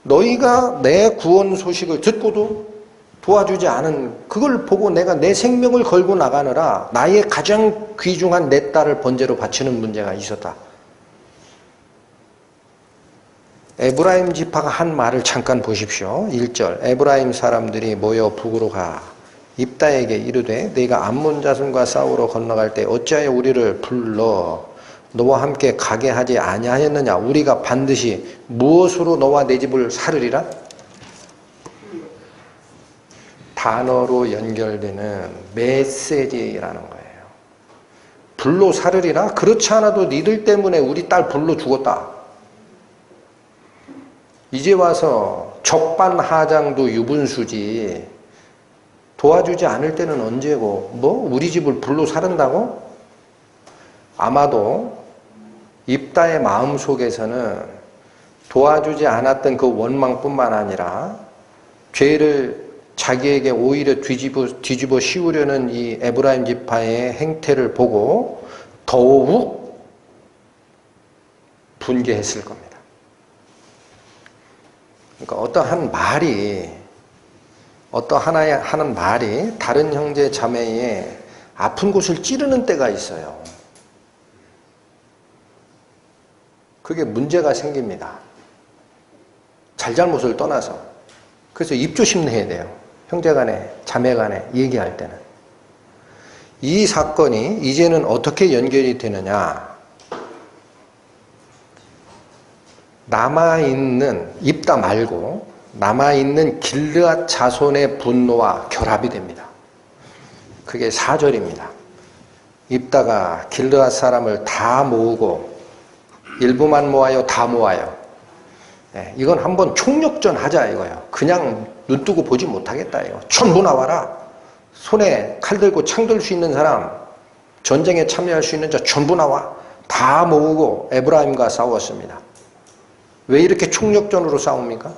너희가 내 구원 소식을 듣고도 도와주지 않은 그걸 보고 내가 내 생명을 걸고 나가느라 나의 가장 귀중한 내 딸을 번제로 바치는 문제가 있었다. 에브라임 지파가 한 말을 잠깐 보십시오. 1절 에브라임 사람들이 모여 북으로 가 입다에게 이르되 네가 암몬 자손과 싸우러 건너갈 때 어찌하여 우리를 불러 너와 함께 가게 하지 아니하였느냐. 우리가 반드시 무엇으로 너와 내 집을 사르리라? 단어로 연결되는 메시지라는 거예요. 불로 사르리라? 그렇지 않아도 니들 때문에 우리 딸 불로 죽었다. 이제 와서 적반하장도 유분수지 도와주지 않을 때는 언제고 우리 집을 불로 사른다고? 아마도 입다의 마음속에서는 도와주지 않았던 그 원망뿐만 아니라 죄를 자기에게 오히려 뒤집어 씌우려는 이 에브라임 지파의 행태를 보고 더욱 분개했을 겁니다. 그러니까 하는 말이 다른 형제 자매의 아픈 곳을 찌르는 때가 있어요. 그게 문제가 생깁니다. 잘잘못을 떠나서. 그래서 입조심해야 돼요. 형제간에 자매간에 얘기할 때는. 이 사건이 이제는 어떻게 연결이 되느냐. 남아있는 입다 말고 남아있는 길르앗 자손의 분노와 결합이 됩니다. 그게 4절입니다. 입다가 길르앗 사람을 다 모으고 일부만 모아요, 다 모아요. 네, 이건 한번 총력전 하자 이거예요. 그냥 눈 뜨고 보지 못하겠다 이거. 전부 나와라. 손에 칼 들고 창 들 수 있는 사람, 전쟁에 참여할 수 있는 자 전부 나와. 다 모으고 에브라임과 싸웠습니다. 왜 이렇게 총력전으로 싸웁니까?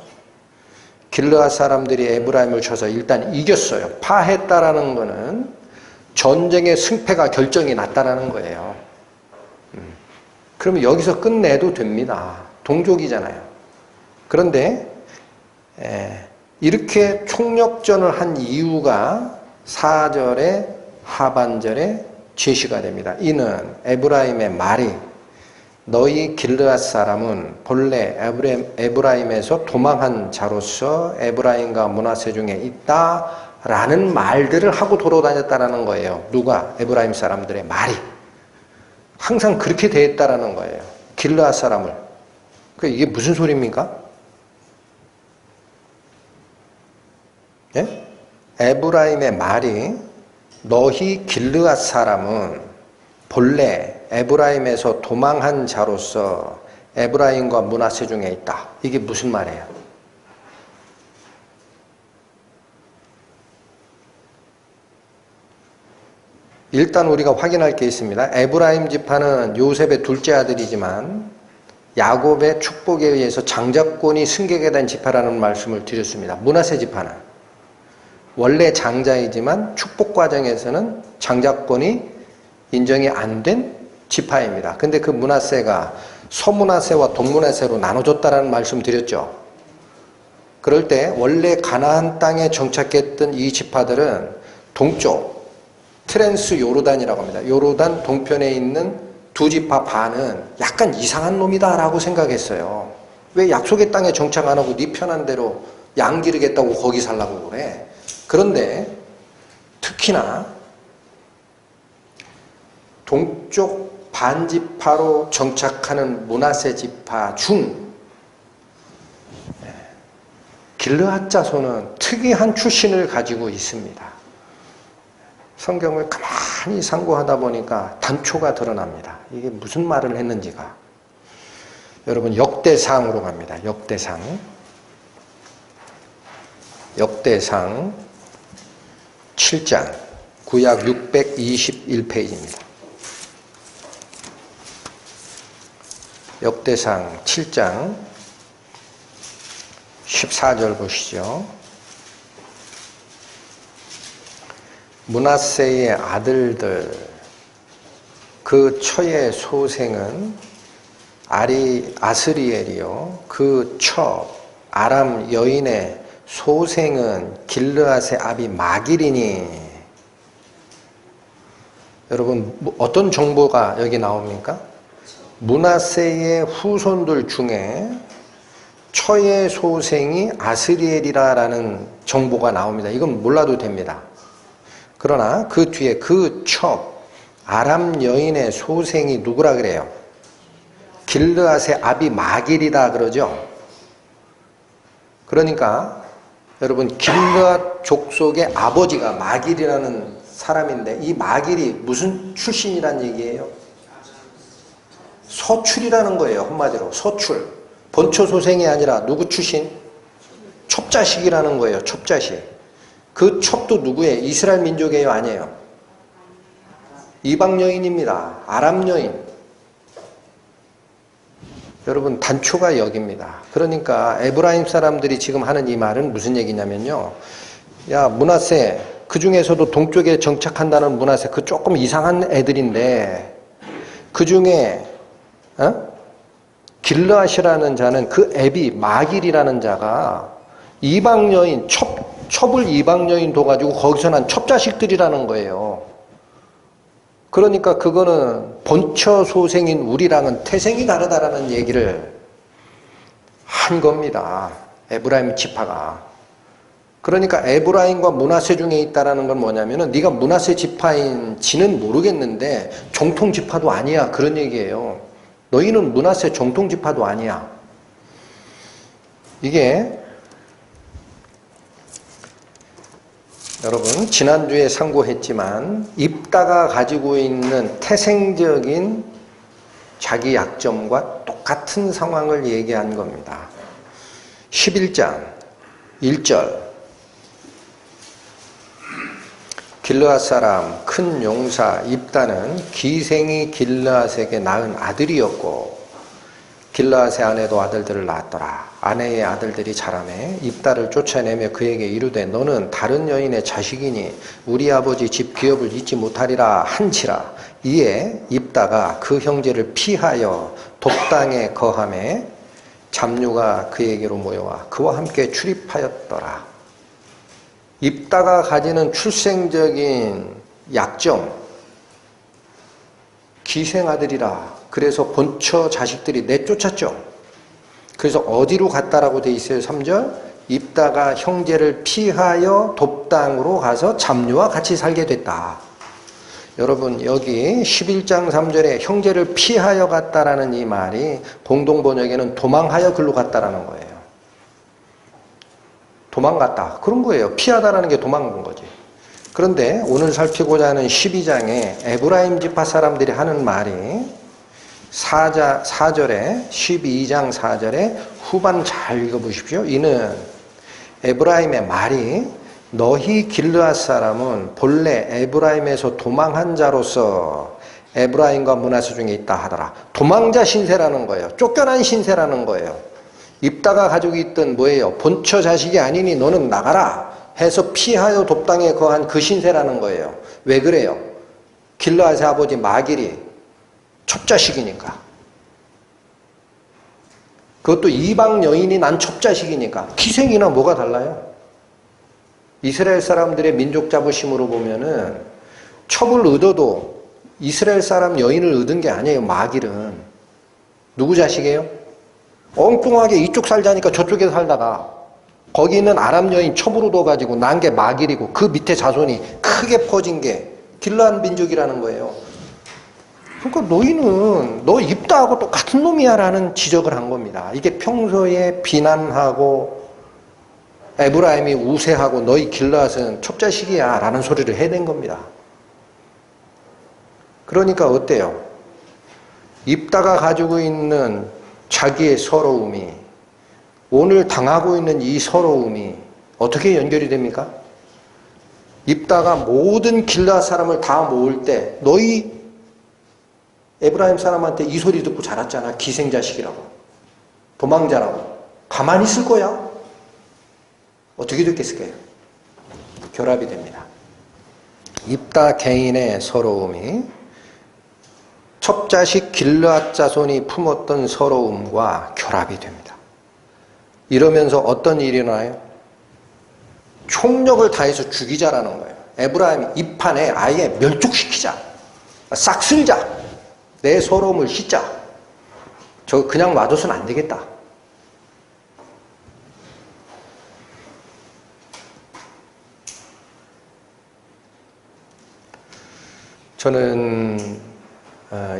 길르앗 사람들이 에브라임을 쳐서 일단 이겼어요. 파했다라는 거는 전쟁의 승패가 결정이 났다라는 거예요. 그러면 여기서 끝내도 됩니다. 동족이잖아요. 그런데 이렇게 총력전을 한 이유가 4절의 하반절에 제시가 됩니다. 이는 에브라임의 말이 너희 길르앗 사람은 본래 에브라임에서 도망한 자로서 에브라임과 므낫세 중에 있다라는 말들을 하고 돌아다녔다라는 거예요. 누가? 에브라임 사람들의 말이. 항상 그렇게 되었다라는 거예요. 길르앗 사람을. 이게 무슨 소리입니까? 예? 에브라임의 말이 너희 길르앗 사람은 본래 에브라임에서 도망한 자로서 에브라임과 므낫세 중에 있다. 이게 무슨 말이에요? 일단 우리가 확인할 게 있습니다. 에브라임 지파는 요셉의 둘째 아들이지만 야곱의 축복에 의해서 장자권이 승계게 된 지파라는 말씀을 드렸습니다. 므낫세 지파는 원래 장자이지만 축복 과정에서는 장자권이 인정이 안 된 지파입니다. 근데 그 므낫세가 서므낫세와 동므낫세로 나눠졌다라는 말씀 드렸죠. 그럴 때 원래 가나안 땅에 정착했던 이 지파들은 동쪽 트랜스 요르단이라고 합니다. 요르단 동편에 있는 두 지파 반은 약간 이상한 놈이다 라고 생각했어요. 왜 약속의 땅에 정착 안 하고 네 편한 대로 양 기르겠다고 거기 살라고 그래. 그런데 특히나 동쪽 반지파로 정착하는 므낫세 지파 중 길르앗 자손은 특이한 출신을 가지고 있습니다. 성경을 가만히 상고하다 보니까 단초가 드러납니다. 이게 무슨 말을 했는지가. 여러분 역대상으로 갑니다. 역대상 7장 구약 621페이지입니다. 역대상 7장 14절 보시죠. 므낫세의 아들들, 그 처의 소생은 아스리엘이요, 그 처 아람 여인의 소생은 길르앗의 아비 마길이니. 여러분, 어떤 정보가 여기 나옵니까? 므낫세의 후손들 중에 처의 소생이 아스리엘이라는 정보가 나옵니다. 이건 몰라도 됩니다. 그러나 그 뒤에 그 처 아람 여인의 소생이 누구라 그래요? 길르앗의 아비 마길이다 그러죠. 그러니까 여러분, 길르앗 족속의 아버지가 마길이라는 사람인데, 이 마길이 무슨 출신이란 얘기예요? 서출이라는 거예요. 한마디로 서출. 본초 소생이 아니라 누구 출신? 첩자식이라는 거예요. 첩자식. 그 첩도 누구예요? 이스라엘 민족이에요? 아니에요? 이방 여인입니다. 아람 여인. 여러분, 단초가 여기입니다. 그러니까 에브라임 사람들이 지금 하는 이 말은 무슨 얘기냐면요, 야 므낫세, 그 중에서도 동쪽에 정착한다는 므낫세, 그 조금 이상한 애들인데, 그 중에 길르앗이라는 자는 그 애비 마길이라는 자가 이방 여인, 첩을 이방 여인 둬가지고 거기서 난 첩자식들이라는 거예요. 그러니까 그거는 본처 소생인 우리랑은 태생이 다르다라는 얘기를 한 겁니다. 에브라임 지파가. 그러니까 에브라임과 므낫세 중에 있다라는 건 뭐냐면은, 네가 므낫세 지파인지는 모르겠는데 정통 지파도 아니야, 그런 얘기예요. 너희는 므낫세 정통 지파도 아니야. 이게 여러분, 지난주에 상고했지만 입다가 가지고 있는 태생적인 자기 약점과 똑같은 상황을 얘기한 겁니다. 11장 1절, 길르앗 사람 큰 용사 입다는 기생이 길르앗에게 낳은 아들이었고, 길르앗의 아내도 아들들을 낳았더라. 아내의 아들들이 자라매 입다를 쫓아내며 그에게 이르되, 너는 다른 여인의 자식이니 우리 아버지 집 기업을 잊지 못하리라 한치라. 이에 입다가 그 형제를 피하여 돕당에 거하매 잡류가 그에게로 모여와 그와 함께 출입하였더라. 입다가 가지는 출생적인 약점, 기생아들이라. 그래서 본처 자식들이 내쫓았죠. 그래서 어디로 갔다라고 돼 있어요? 3절, 입다가 형제를 피하여 돕당으로 가서 잡류와 같이 살게 됐다. 여러분, 여기 11장 3절에 형제를 피하여 갔다라는 이 말이 공동번역에는 도망하여 글로 갔다라는 거예요. 도망갔다, 그런 거예요. 피하다라는 게 도망간 거지. 그런데 오늘 살피고자 하는 12장에 에브라임 지파 사람들이 하는 말이 4절에 12장 4절에 후반 잘 읽어보십시오. 이는 에브라임의 말이, 너희 길르앗 사람은 본래 에브라임에서 도망한 자로서 에브라임과 므낫세 중에 있다 하더라. 도망자 신세라는 거예요. 쫓겨난 신세라는 거예요. 입다가 가지고 있던 뭐예요? 본처 자식이 아니니 너는 나가라 해서 피하여 돕당에 거한 그 신세라는 거예요. 왜 그래요? 길르앗의 아버지 마길이 첩자식이니까. 그것도 이방 여인이 난 첩자식이니까. 기생이나 뭐가 달라요? 이스라엘 사람들의 민족 자부심으로 보면은 첩을 얻어도 이스라엘 사람 여인을 얻은 게 아니에요. 마길은 누구 자식이에요? 엉뚱하게 이쪽 살자니까 저쪽에 살다가 거기 있는 아람 여인 첩으로 둬가지고 난 게 마길이고, 그 밑에 자손이 크게 퍼진 게 길르앗 민족이라는 거예요. 그러니까 너희는 너 입다하고 똑같은 놈이야 라는 지적을 한 겁니다. 이게 평소에 비난하고 에브라임이 우세하고 너희 길르앗은 첩자식이야 라는 소리를 해댄 겁니다. 그러니까 어때요? 입다가 가지고 있는 자기의 서러움이, 오늘 당하고 있는 이 서러움이 어떻게 연결이 됩니까? 입다가 모든 길르앗 사람을 다 모을 때 너희 에브라임 사람한테 이 소리 듣고 자랐잖아. 기생자식이라고, 도망자라고. 가만히 있을 거야? 어떻게 됐겠을까요? 결합이 됩니다. 입다 개인의 서러움이 첩자식 길르앗 자손이 품었던 서러움과 결합이 됩니다. 이러면서 어떤 일이 일어나요? 총력을 다해서 죽이자라는 거예요. 에브라임이 이 판에 아예 멸족시키자. 싹 쓸자. 내 서러움을 씻자. 저 그냥 놔둬서는 안 되겠다. 저는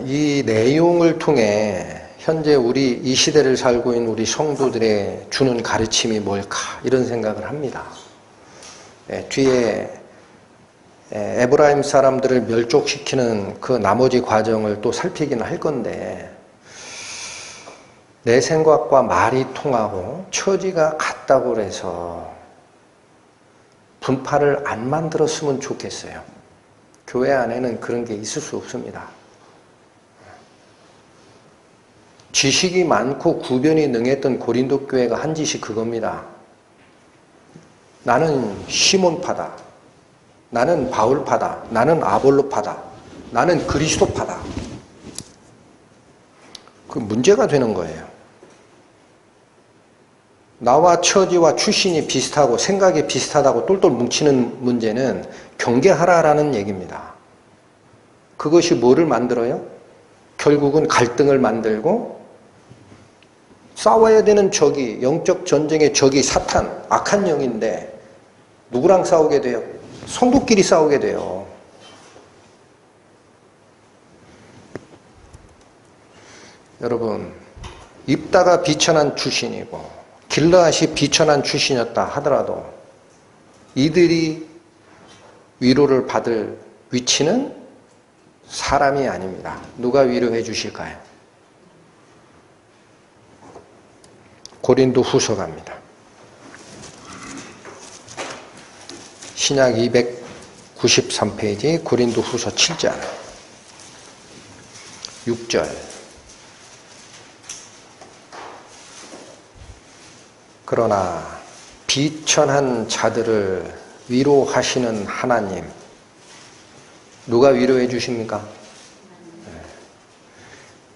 이 내용을 통해 현재 우리 이 시대를 살고 있는 우리 성도들의 주는 가르침이 뭘까 이런 생각을 합니다. 뒤에 에브라임 사람들을 멸족시키는 그 나머지 과정을 또 살피기는 할 건데 내 생각과 말이 통하고 처지가 같다고 해서 분파를 안 만들었으면 좋겠어요. 교회 안에는 그런 게 있을 수 없습니다. 지식이 많고 구변이 능했던 고린도 교회가 한 짓이 그겁니다. 나는 시몬파다. 나는 바울파다. 나는 아볼로파다. 나는 그리스도파다. 그 문제가 되는 거예요. 나와 처지와 출신이 비슷하고 생각이 비슷하다고 똘똘 뭉치는 문제는 경계하라라는 얘기입니다. 그것이 뭐를 만들어요? 결국은 갈등을 만들고 싸워야 되는 적이, 영적 전쟁의 적이 사탄, 악한 영인데 누구랑 싸우게 돼요? 성도끼리 싸우게 돼요. 여러분, 입다가 비천한 출신이고 길르앗이 비천한 출신이었다 하더라도 이들이 위로를 받을 위치는 사람이 아닙니다. 누가 위로해 주실까요? 고린도 후서 갑니다. 신약 293페이지 고린도 후서 7장 6절. 그러나 비천한 자들을 위로하시는 하나님, 누가 위로해 주십니까?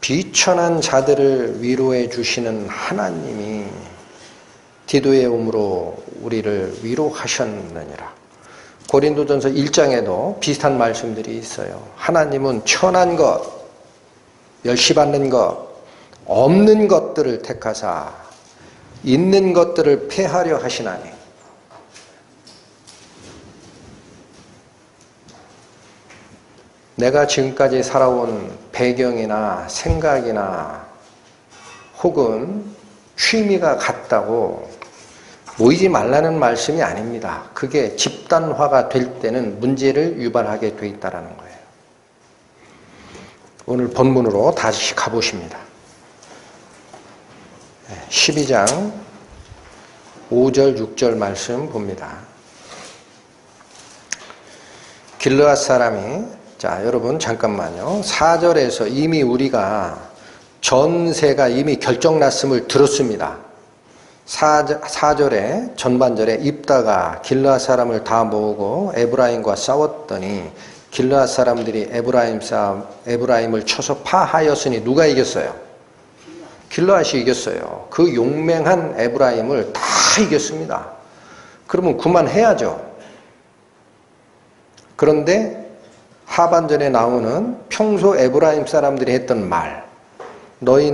비천한 자들을 위로해 주시는 하나님이 디도에 오므로 우리를 위로하셨느니라. 고린도전서 1장에도 비슷한 말씀들이 있어요. 하나님은 천한 것, 멸시받는 것, 없는 것들을 택하사 있는 것들을 폐하려 하시나니 내가 지금까지 살아온 배경이나 생각이나 혹은 취미가 같다고 모이지 말라는 말씀이 아닙니다. 그게 집단화가 될 때는 문제를 유발하게 돼 있다는 거예요. 오늘 본문으로 다시 가보십니다. 12장 5절 6절 말씀 봅니다. 길르앗 사람이, 자 여러분 잠깐만요. 4절에서 이미 우리가 전세가 이미 결정났음을 들었습니다. 4절에 전반절에 입다가 길르앗 사람을 다 모으고 에브라임과 싸웠더니 길르앗 사람들이 에브라임을 쳐서 파하였으니 누가 이겼어요? 길르앗이 이겼어요. 그 용맹한 에브라임을 다 이겼습니다. 그러면 그만해야죠. 그런데 하반전에 나오는 평소 에브라임 사람들이 했던 말, 너희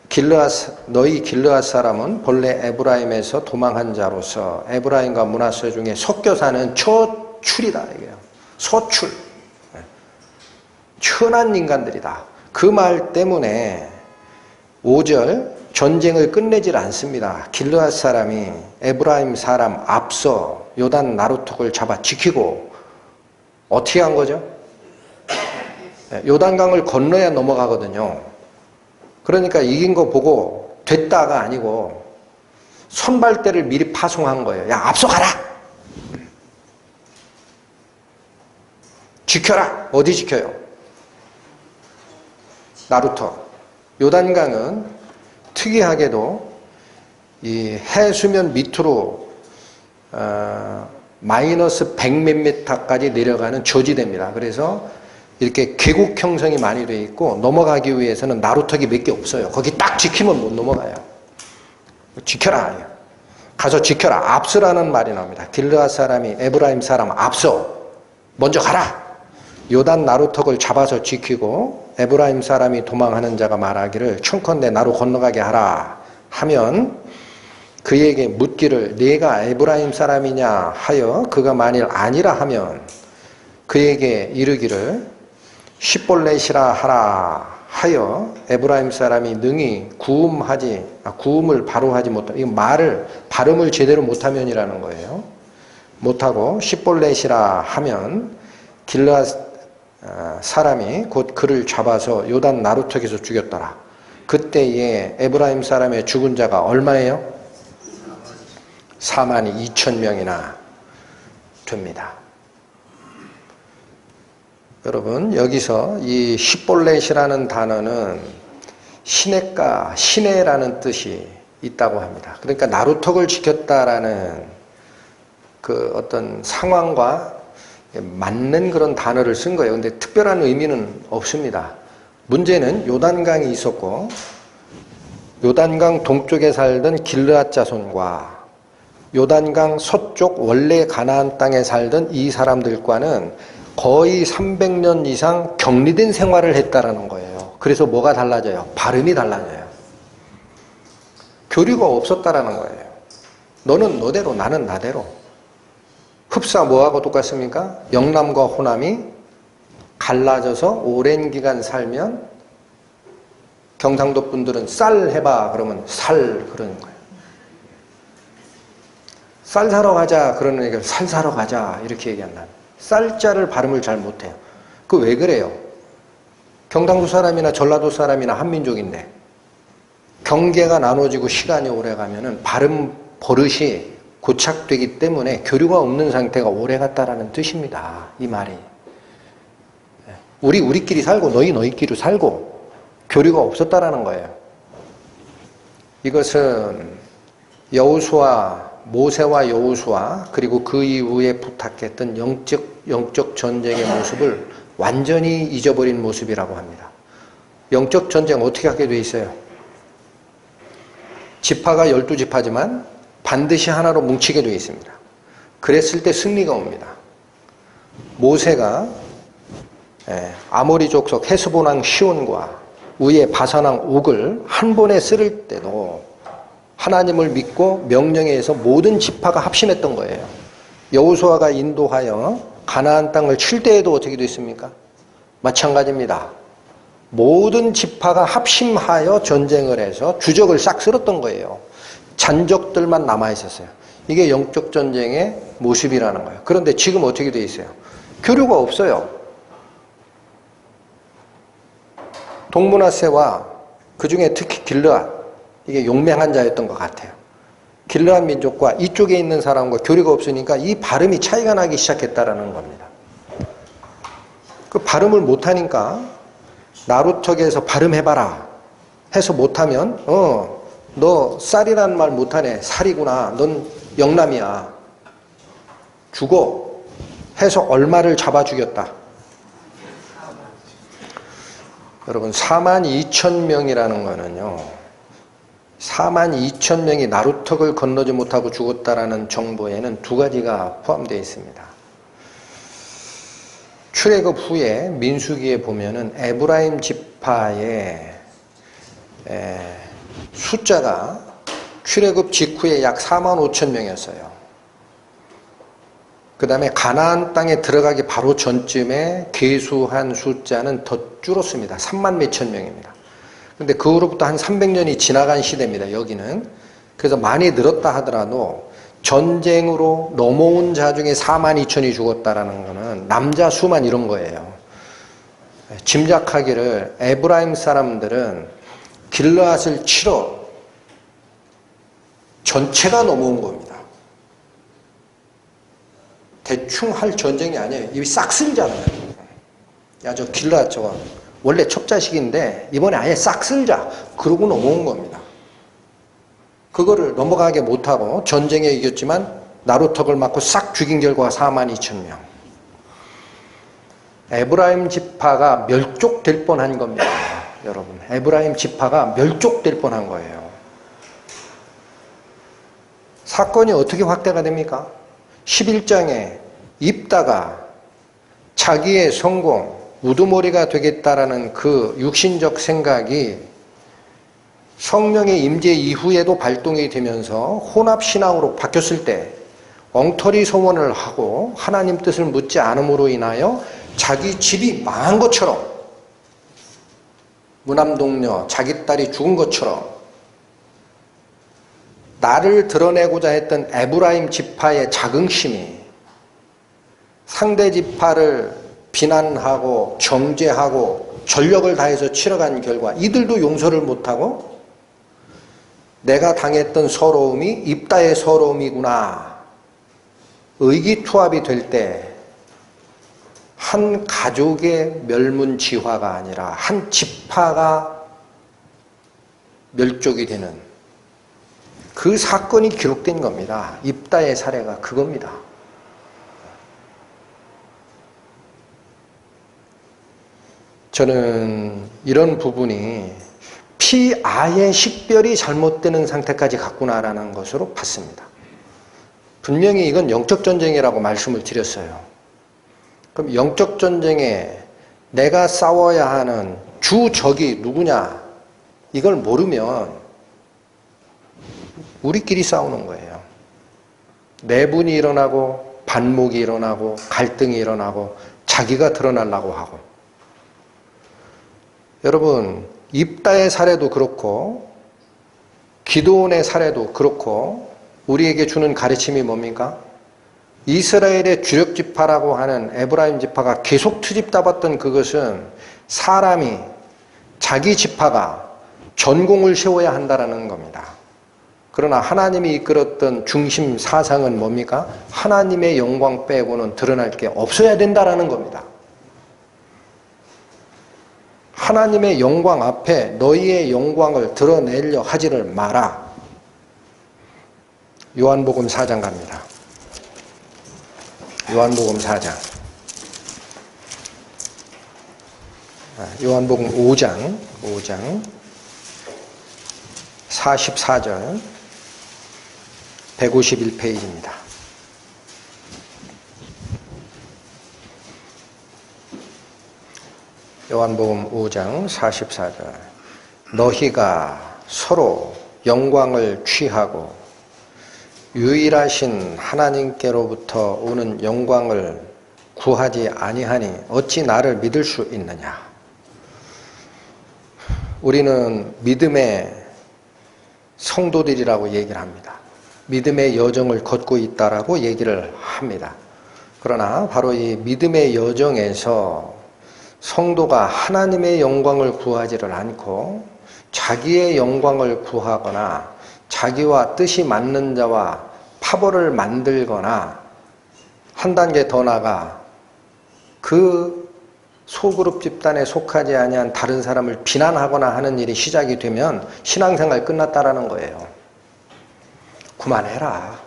길르앗 사람은 본래 에브라임에서 도망한 자로서 에브라임과 므낫세 중에 섞여 사는 처출이다 이게요. 서출, 천한 인간들이다. 그 말 때문에 5절 전쟁을 끝내질 않습니다. 길르앗 사람이 에브라임 사람 앞서 요단 나루턱을 잡아 지키고 어떻게 한 거죠? 요단강을 건너야 넘어가거든요. 그러니까 이긴 거 보고 됐다가 아니고 선발대를 미리 파송한 거예요. 야, 앞서가라! 지켜라! 어디 지켜요? 나루터. 요단강은 특이하게도 이 해수면 밑으로 마이너스 100 몇 미터까지 내려가는 저지대입니다. 그래서 이렇게 계곡 형성이 많이 되어 있고 넘어가기 위해서는 나루터기 몇 개 없어요. 거기 딱 지키면 못 넘어가요. 지켜라. 가서 지켜라. 앞서라는 말이 나옵니다. 길르앗 사람이 에브라임 사람 앞서 먼저 가라. 요단 나루턱을 잡아서 지키고 에브라임 사람이 도망하는 자가 말하기를 청컨대 나로 건너가게 하라 하면 그에게 묻기를 네가 에브라임 사람이냐 하여 그가 만일 아니라 하면 그에게 이르기를 십볼렛이라 하라 하여 에브라임 사람이 능히 구음을 바로 하지 못하고, 이 말을 발음을 제대로 못하면이라는 거예요. 못하고 십볼렛이라 하면 길르앗 사람이 곧 그를 잡아서 요단 나루턱에서 죽였더라. 그때에 에브라임 사람의 죽은 자가 얼마예요? 42,000명이나 됩니다. 여러분, 여기서 이 십볼렛이라는 단어는 시냇가, 시내라는 뜻이 있다고 합니다. 그러니까 나루턱을 지켰다라는 그 어떤 상황과 맞는 그런 단어를 쓴 거예요. 근데 특별한 의미는 없습니다. 문제는 요단강이 있었고 요단강 동쪽에 살던 길르앗 자손과 요단강 서쪽 원래 가나안 땅에 살던 이 사람들과는 거의 300년 이상 격리된 생활을 했다라는 거예요. 그래서 뭐가 달라져요? 발음이 달라져요. 교류가 없었다라는 거예요. 너는 너대로 나는 나대로. 흡사 뭐하고 똑같습니까? 영남과 호남이 갈라져서 오랜 기간 살면 경상도 분들은 쌀 해봐 그러면 살 그러는 거예요. 쌀 사러 가자 그러는 얘기를 살 사러 가자 이렇게 얘기한다. 쌀자를 발음을 잘 못해요. 그 왜 그래요? 경상도 사람이나 전라도 사람이나 한민족인데 경계가 나눠지고 시간이 오래 가면은 발음 버릇이 고착되기 때문에 교류가 없는 상태가 오래 갔다라는 뜻입니다. 이 말이. 우리끼리 살고 너희끼리 살고 교류가 없었다라는 거예요. 이것은 모세와 여호수아 그리고 그 이후에 부탁했던 영적 전쟁의 모습을 완전히 잊어버린 모습이라고 합니다. 영적 전쟁 어떻게 하게 돼 있어요? 지파가 12지파지만 반드시 하나로 뭉치게 되어 있습니다. 그랬을 때 승리가 옵니다. 모세가 아모리 족속 헤스본 왕 시온과 위에 바산 왕 옥을 한 번에 쓸 때도 하나님을 믿고 명령에 의해서 모든 지파가 합심했던 거예요. 여호수아가 인도하여 가나안 땅을 칠 때에도 어떻게 됐습니까? 마찬가지입니다. 모든 지파가 합심하여 전쟁을 해서 주적을 싹 쓸었던 거예요. 잔적들만 남아있었어요. 이게 영적 전쟁의 모습이라는 거예요. 그런데 지금 어떻게 돼 있어요? 교류가 없어요. 동므낫세와 그 중에 특히 길르앗, 이게 용맹한 자였던 것 같아요. 길르앗 민족과 이쪽에 있는 사람과 교류가 없으니까 이 발음이 차이가 나기 시작했다라는 겁니다. 그 발음을 못하니까 나루턱에서 발음해봐라 해서 못하면 너 쌀이라는 말 못하네. 살이구나. 넌 영남이야. 죽어. 해서 얼마를 잡아 죽였다. 여러분 42,000명이라는 거는요. 42,000명이 나루턱을 건너지 못하고 죽었다라는 정보에는 두 가지가 포함되어 있습니다. 출애굽 후에 민수기에 보면은 에브라임 지파의 숫자가 출애굽 직후에 약 45,000명이었어요. 그 다음에 가나안 땅에 들어가기 바로 전쯤에 계수한 숫자는 더 줄었습니다. 3만 몇천 명입니다. 근데 그 후로부터 한 300년이 지나간 시대입니다. 여기는. 그래서 많이 늘었다 하더라도 전쟁으로 넘어온 자 중에 42,000이 죽었다라는 거는 남자 수만 이런 거예요. 짐작하기를 에브라임 사람들은 길르앗을 치러 전체가 넘어온 겁니다. 대충 할 전쟁이 아니에요. 이게 싹 쓸잖아요. 야, 저 길르앗 저거 원래 첩자식인데 이번에 아예 싹 쓸자. 그러고 넘어온 겁니다. 그거를 넘어가게 못하고 전쟁에 이겼지만 나루턱을 맞고 싹 죽인 결과가 42,000명. 에브라임 지파가 멸족될 뻔한 겁니다. 여러분, 에브라임 지파가 멸족될 뻔한 거예요. 사건이 어떻게 확대가 됩니까? 11장에 입다가 자기의 성공, 우두머리가 되겠다라는 그 육신적 생각이 성령의 임재 이후에도 발동이 되면서 혼합신앙으로 바뀌었을 때 엉터리 소원을 하고 하나님 뜻을 묻지 않음으로 인하여 자기 집이 망한 것처럼, 무남동녀 자기 딸이 죽은 것처럼 나를 드러내고자 했던 에브라임 지파의 자긍심이 상대 지파를 비난하고 정죄하고 전력을 다해서 치러간 결과 이들도 용서를 못하고 내가 당했던 서러움이 입다의 서러움이구나 의기투합이 될 때 한 가족의 멸문지화가 아니라 한 지파가 멸족이 되는 그 사건이 기록된 겁니다. 입다의 사례가 그겁니다. 저는 이런 부분이 피아의 식별이 잘못되는 상태까지 갔구나라는 것으로 봤습니다. 분명히 이건 영적 전쟁이라고 말씀을 드렸어요. 그럼 영적 전쟁에 내가 싸워야 하는 주적이 누구냐? 이걸 모르면 우리끼리 싸우는 거예요. 내분이 일어나고 반목이 일어나고 갈등이 일어나고 자기가 드러나려고 하고. 여러분, 입다의 사례도 그렇고 기드온의 사례도 그렇고 우리에게 주는 가르침이 뭡니까? 이스라엘의 주력 지파라고 하는 에브라임 지파가 계속 트집잡았던 그것은 사람이 자기 지파가 전공을 세워야 한다는 겁니다. 그러나 하나님이 이끌었던 중심 사상은 뭡니까? 하나님의 영광 빼고는 드러날 게 없어야 된다는 겁니다. 하나님의 영광 앞에 너희의 영광을 드러내려 하지를 마라. 요한복음 4장 갑니다. 요한복음 4장. 요한복음 5장 44절 151페이지입니다. 요한복음 5장 44절. 너희가 서로 영광을 취하고 유일하신 하나님께로부터 오는 영광을 구하지 아니하니 어찌 나를 믿을 수 있느냐. 우리는 믿음의 성도들이라고 얘기를 합니다. 믿음의 여정을 걷고 있다라고 얘기를 합니다. 그러나 바로 이 믿음의 여정에서 성도가 하나님의 영광을 구하지를 않고 자기의 영광을 구하거나 자기와 뜻이 맞는 자와 파벌을 만들거나 한 단계 더 나아가 그 소그룹 집단에 속하지 아니한 다른 사람을 비난하거나 하는 일이 시작이 되면 신앙생활 끝났다라는 거예요. 그만해라.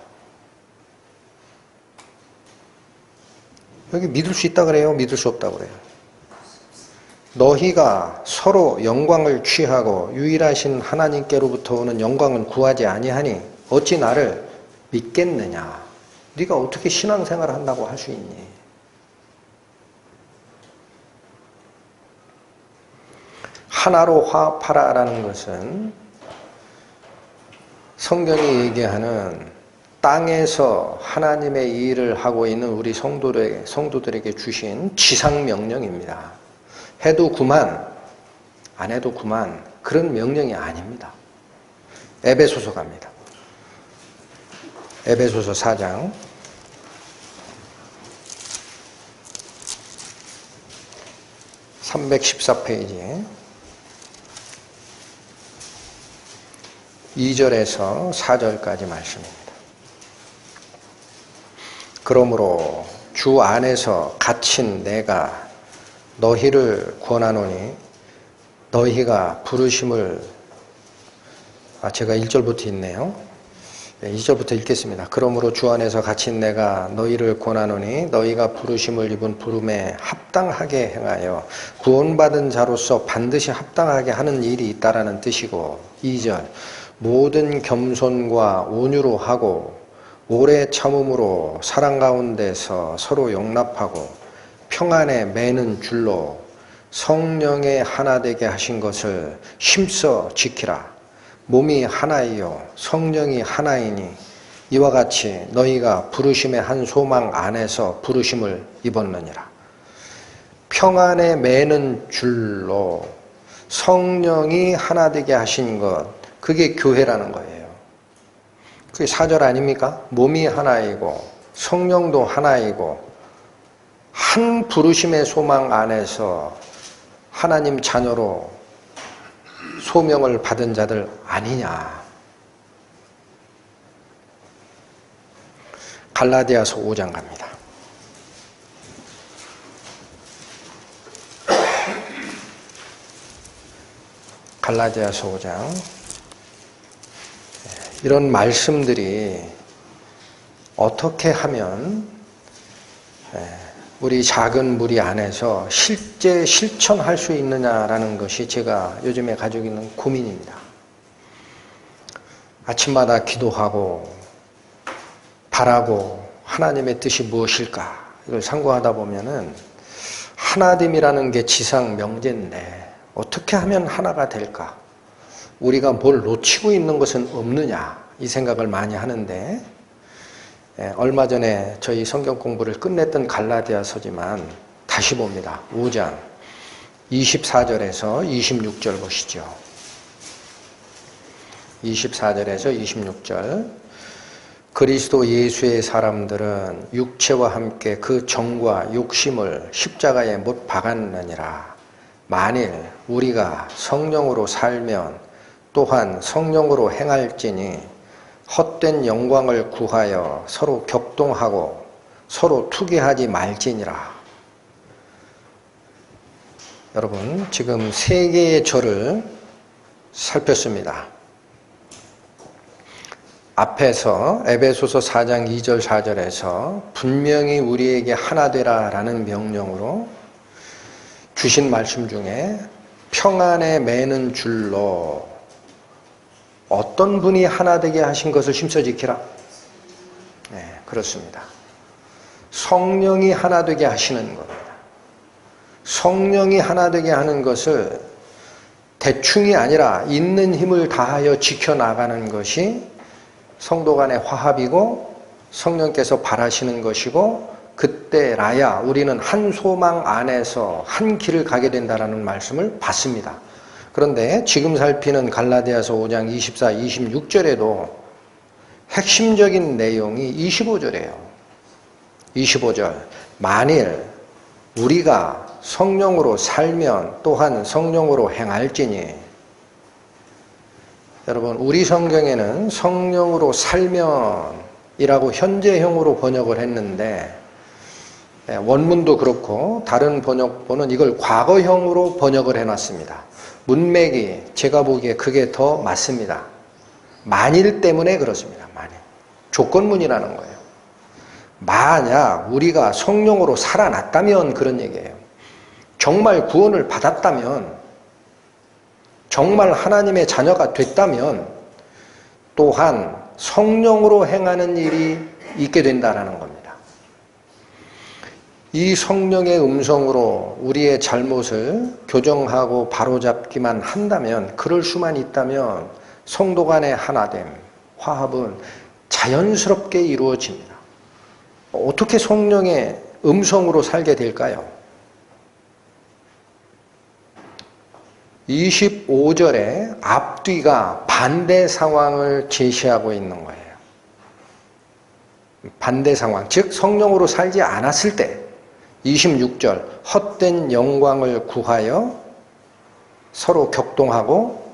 여기 믿을 수 있다 그래요? 믿을 수 없다 그래요? 너희가 서로 영광을 취하고 유일하신 하나님께로부터 오는 영광은 구하지 아니하니 어찌 나를 믿겠느냐. 네가 어떻게 신앙생활을 한다고 할 수 있니? 하나로 화합하라라는 것은 성경이 얘기하는 땅에서 하나님의 일을 하고 있는 우리 성도들에게 주신 지상명령입니다. 해도 그만, 안 해도 그만, 그런 명령이 아닙니다. 에베소서 갑니다. 에베소서 4장 314페이지 2절에서 4절까지 말씀입니다. 그러므로 주 안에서 갇힌 내가 너희를 권하노니 너희가 부르심을 제가 1절부터 있네요. 2절부터 읽겠습니다. 그러므로 주 안에서 갇힌 내가 너희를 권하노니 너희가 부르심을 입은 부름에 합당하게 행하여 구원받은 자로서 반드시 합당하게 하는 일이 있다라는 뜻이고, 2절 모든 겸손과 온유로 하고 오래 참음으로 사랑 가운데서 서로 용납하고 평안에 매는 줄로 성령의 하나 되게 하신 것을 힘써 지키라. 몸이 하나이요 성령이 하나이니 이와 같이 너희가 부르심의 한 소망 안에서 부르심을 입었느니라. 평안에 매는 줄로 성령이 하나 되게 하신 것, 그게 교회라는 거예요. 그게 4절 아닙니까? 몸이 하나이고 성령도 하나이고 한 부르심의 소망 안에서 하나님 자녀로 소명을 받은 자들 아니냐. 갈라디아서 5장 갑니다. 갈라디아서 5장. 이런 말씀들이 어떻게 하면 우리 작은 무리 안에서 실제 실천할 수 있느냐라는 것이 제가 요즘에 가지고 있는 고민입니다. 아침마다 기도하고 바라고 하나님의 뜻이 무엇일까 이걸 상고하다 보면은 하나됨이라는 게 지상 명제인데 어떻게 하면 하나가 될까? 우리가 뭘 놓치고 있는 것은 없느냐 이 생각을 많이 하는데, 얼마 전에 저희 성경 공부를 끝냈던 갈라디아서지만 다시 봅니다. 5장 24절에서 26절 보시죠. 24절에서 26절. 그리스도 예수의 사람들은 육체와 함께 그 정과 욕심을 십자가에 못 박았느니라. 만일 우리가 성령으로 살면 또한 성령으로 행할지니 헛된 영광을 구하여 서로 격동하고 서로 투기하지 말지니라. 여러분, 지금 세 개의 절을 살폈습니다. 앞에서 에베소서 4장 2절 4절에서 분명히 우리에게 하나 되라라는 명령으로 주신 말씀 중에 평안에 매는 줄로 어떤 분이 하나 되게 하신 것을 힘써 지키라. 네, 그렇습니다. 성령이 하나 되게 하시는 겁니다. 성령이 하나 되게 하는 것을 대충이 아니라 있는 힘을 다하여 지켜나가는 것이 성도 간의 화합이고 성령께서 바라시는 것이고, 그때라야 우리는 한 소망 안에서 한 길을 가게 된다는 말씀을 받습니다. 그런데 지금 살피는 갈라디아서 5장 24, 26절에도 핵심적인 내용이 25절이에요. 25절. 만일 우리가 성령으로 살면 또한 성령으로 행할지니. 여러분, 우리 성경에는 성령으로 살면이라고 현재형으로 번역을 했는데, 원문도 그렇고 다른 번역본은 이걸 과거형으로 번역을 해놨습니다. 문맥이 제가 보기에 그게 더 맞습니다. 만일 때문에 그렇습니다. 만일. 조건문이라는 거예요. 만약 우리가 성령으로 살아났다면 그런 얘기예요. 정말 구원을 받았다면, 정말 하나님의 자녀가 됐다면 또한 성령으로 행하는 일이 있게 된다는 겁니다. 이 성령의 음성으로 우리의 잘못을 교정하고 바로잡기만 한다면, 그럴 수만 있다면 성도 간의 하나됨, 화합은 자연스럽게 이루어집니다. 어떻게 성령의 음성으로 살게 될까요? 25절에 앞뒤가 반대 상황을 제시하고 있는 거예요. 반대 상황, 즉 성령으로 살지 않았을 때 26절 헛된 영광을 구하여 서로 격동하고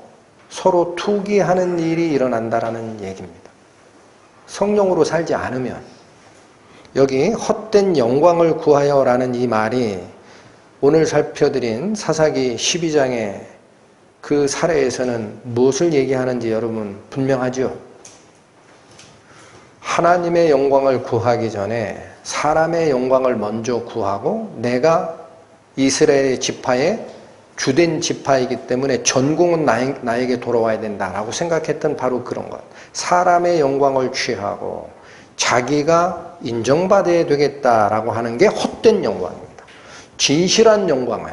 서로 투기하는 일이 일어난다라는 얘기입니다. 성령으로 살지 않으면, 여기 헛된 영광을 구하여라는 이 말이 오늘 살펴드린 사사기 12장의 그 사례에서는 무엇을 얘기하는지 여러분 분명하죠? 하나님의 영광을 구하기 전에 사람의 영광을 먼저 구하고 내가 이스라엘의 지파의 주된 지파이기 때문에 전공은 나에게 돌아와야 된다라고 생각했던 바로 그런 것. 사람의 영광을 취하고 자기가 인정받아야 되겠다라고 하는 게 헛된 영광입니다. 진실한 영광은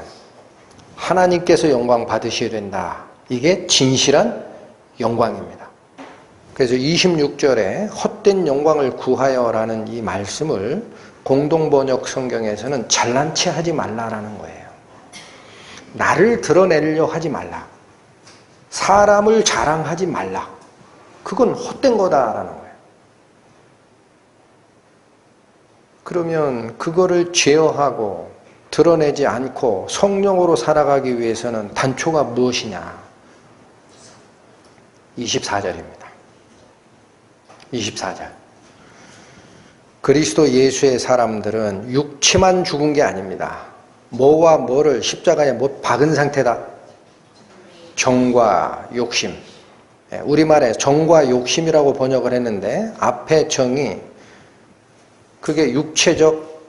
하나님께서 영광 받으셔야 된다. 이게 진실한 영광입니다. 그래서 26절에 헛된 영광을 구하여라는 이 말씀을 공동번역 성경에서는 잘난 체 하지 말라라는 거예요. 나를 드러내려 하지 말라. 사람을 자랑하지 말라. 그건 헛된 거다라는 거예요. 그러면 그거를 제어하고 드러내지 않고 성령으로 살아가기 위해서는 단초가 무엇이냐? 24절입니다. 24절. 그리스도 예수의 사람들은 육체만 죽은 게 아닙니다. 뭐와 뭐를 십자가에 못 박은 상태다. 정과 욕심. 우리말에 정과 욕심이라고 번역을 했는데 앞에 정이 그게 육체적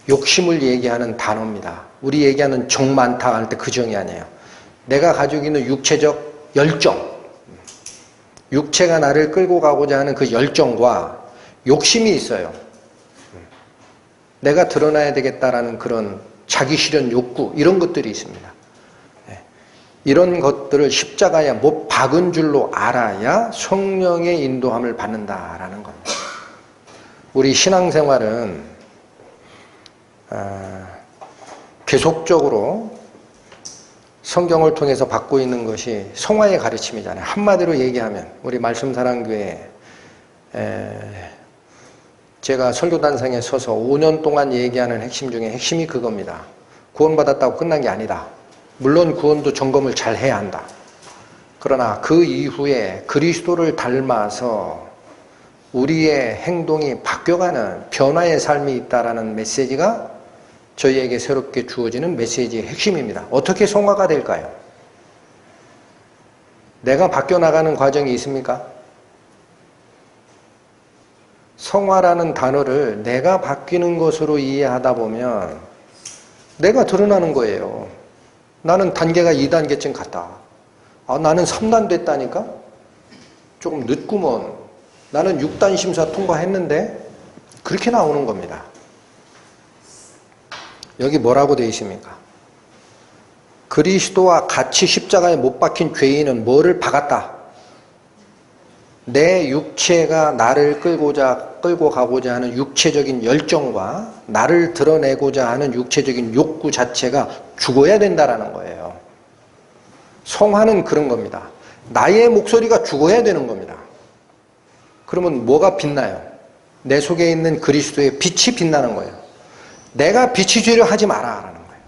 욕심을 얘기하는 단어입니다. 우리 얘기하는 정 많다 할 때 그 정이 아니에요. 내가 가지고 있는 육체적 열정. 육체가 나를 끌고 가고자 하는 그 열정과 욕심이 있어요. 내가 드러나야 되겠다라는 그런 자기 실현 욕구 이런 것들이 있습니다. 이런 것들을 십자가에 못 박은 줄로 알아야 성령의 인도함을 받는다라는 겁니다. 우리 신앙생활은 계속적으로 성경을 통해서 받고 있는 것이 성화의 가르침이잖아요. 한마디로 얘기하면 우리 말씀사랑교회 제가 설교단상에 서서 5년 동안 얘기하는 핵심 중에 핵심이 그겁니다. 구원받았다고 끝난 게 아니다. 물론 구원도 점검을 잘 해야 한다. 그러나 그 이후에 그리스도를 닮아서 우리의 행동이 바뀌어가는 변화의 삶이 있다라는 메시지가 저희에게 새롭게 주어지는 메시지의 핵심입니다. 어떻게 성화가 될까요? 내가 바뀌어 나가는 과정이 있습니까? 성화라는 단어를 내가 바뀌는 것으로 이해하다 보면 내가 드러나는 거예요. 나는 단계가 2단계쯤 갔다. 나는 3단 됐다니까? 조금 늦구먼. 나는 6단 심사 통과했는데 그렇게 나오는 겁니다. 여기 뭐라고 되어 있습니까? 그리스도와 같이 십자가에 못 박힌 죄인은 뭐를 박았다? 내 육체가 나를 끌고 가고자 하는 육체적인 열정과 나를 드러내고자 하는 육체적인 욕구 자체가 죽어야 된다라는 거예요. 성화는 그런 겁니다. 나의 목소리가 죽어야 되는 겁니다. 그러면 뭐가 빛나요? 내 속에 있는 그리스도의 빛이 빛나는 거예요. 내가 빛이 되려 하지 마라 라는 거예요.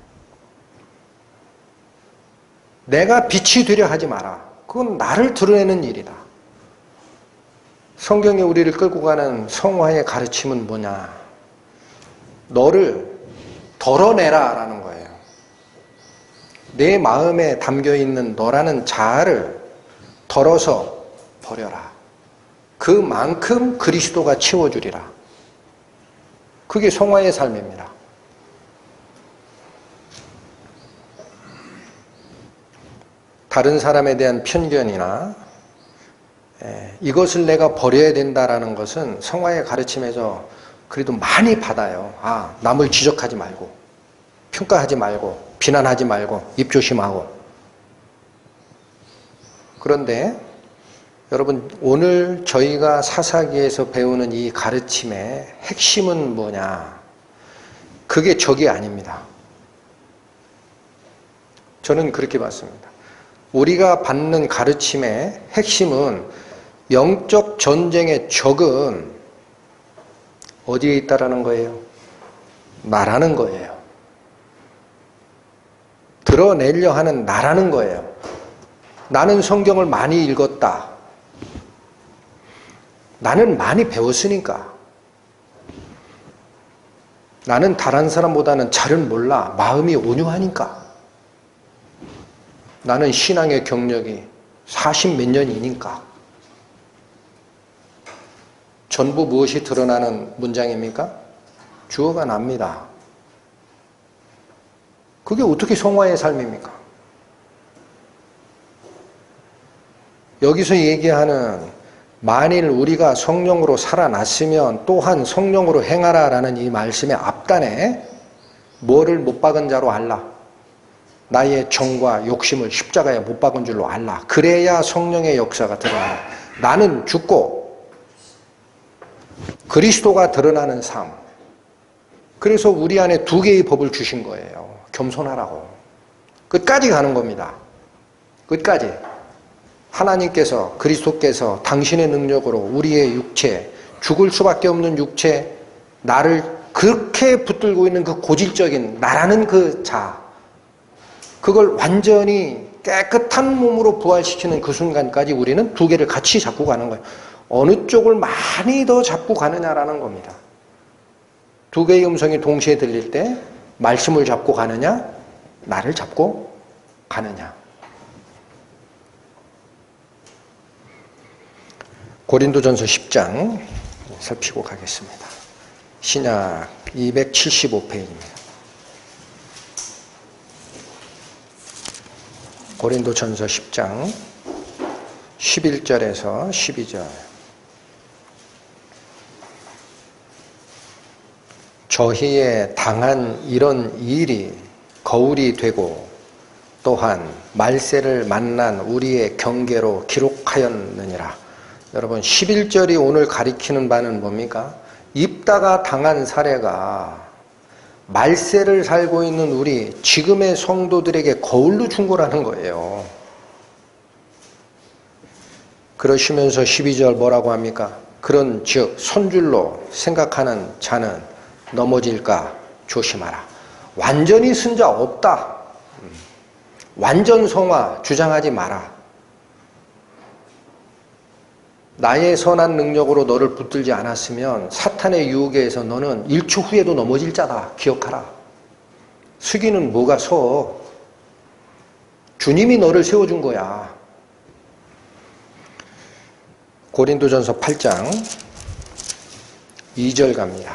내가 빛이 되려 하지 마라. 그건 나를 드러내는 일이다. 성경에 우리를 끌고 가는 성화의 가르침은 뭐냐? 너를 덜어내라 라는 거예요. 내 마음에 담겨있는 너라는 자아를 덜어서 버려라. 그만큼 그리스도가 채워주리라. 그게 성화의 삶입니다. 다른 사람에 대한 편견이나 이것을 내가 버려야 된다라는 것은 성화의 가르침에서 그래도 많이 받아요. 남을 지적하지 말고, 평가하지 말고, 비난하지 말고, 입 조심하고. 그런데 여러분, 오늘 저희가 사사기에서 배우는 이 가르침의 핵심은 뭐냐? 그게 적이 아닙니다. 저는 그렇게 봤습니다. 우리가 받는 가르침의 핵심은 영적 전쟁의 적은 어디에 있다라는 거예요? 나라는 거예요. 드러내려 하는 나라는 거예요. 나는 성경을 많이 읽었다. 나는 많이 배웠으니까. 나는 다른 사람보다는 잘은 몰라. 마음이 온유하니까. 나는 신앙의 경력이 40몇 년이니까. 전부 무엇이 드러나는 문장입니까? 주어가 납니다. 그게 어떻게 성화의 삶입니까? 여기서 얘기하는 만일 우리가 성령으로 살아났으면 또한 성령으로 행하라라는 이 말씀의 앞단에 뭐를 못 박은 자로 알라. 나의 정과 욕심을 십자가에 못 박은 줄로 알라. 그래야 성령의 역사가 드러나요. 나는 죽고 그리스도가 드러나는 삶. 그래서 우리 안에 두 개의 법을 주신 거예요. 겸손하라고. 끝까지 가는 겁니다. 끝까지. 하나님께서 그리스도께서 당신의 능력으로 우리의 육체, 죽을 수밖에 없는 육체, 나를 그렇게 붙들고 있는 그 고질적인 나라는 그 자, 그걸 완전히 깨끗한 몸으로 부활시키는 그 순간까지 우리는 두 개를 같이 잡고 가는 거예요. 어느 쪽을 많이 더 잡고 가느냐라는 겁니다. 두 개의 음성이 동시에 들릴 때 말씀을 잡고 가느냐, 나를 잡고 가느냐. 고린도전서 10장 살피고 가겠습니다. 신약 275페이지입니다. 고린도전서 10장 11절에서 12절. 저희의 당한 이런 일이 거울이 되고 또한 말세를 만난 우리의 경계로 기록하였느니라. 여러분 11절이 오늘 가리키는 바는 뭡니까? 입다가 당한 사례가 말세를 살고 있는 우리 지금의 성도들에게 거울로 준 거라는 거예요. 그러시면서 12절 뭐라고 합니까? 그런 즉 손줄로 생각하는 자는 넘어질까 조심하라. 완전히 쓴 자 없다. 완전 성화 주장하지 마라. 나의 선한 능력으로 너를 붙들지 않았으면 사탄의 유혹에 의해서 너는 1초 후에도 넘어질 자다. 기억하라. 숙이는 뭐가 서? 주님이 너를 세워준 거야. 고린도전서 8장 2절 갑니다.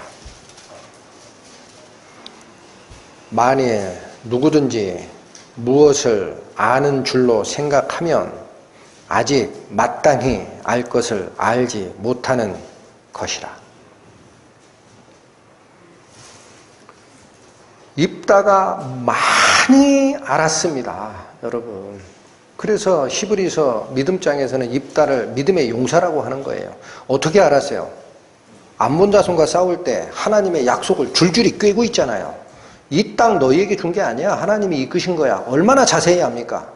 만일 누구든지 무엇을 아는 줄로 생각하면 아직 마땅히 알 것을 알지 못하는 것이라. 입다가 많이 알았습니다. 여러분. 그래서 히브리서 믿음장에서는 입다를 믿음의 용사라고 하는 거예요. 어떻게 알았어요? 암몬 자손과 싸울 때 하나님의 약속을 줄줄이 꿰고 있잖아요. 이 땅 너희에게 준 게 아니야. 하나님이 이끄신 거야. 얼마나 자세히 압니까?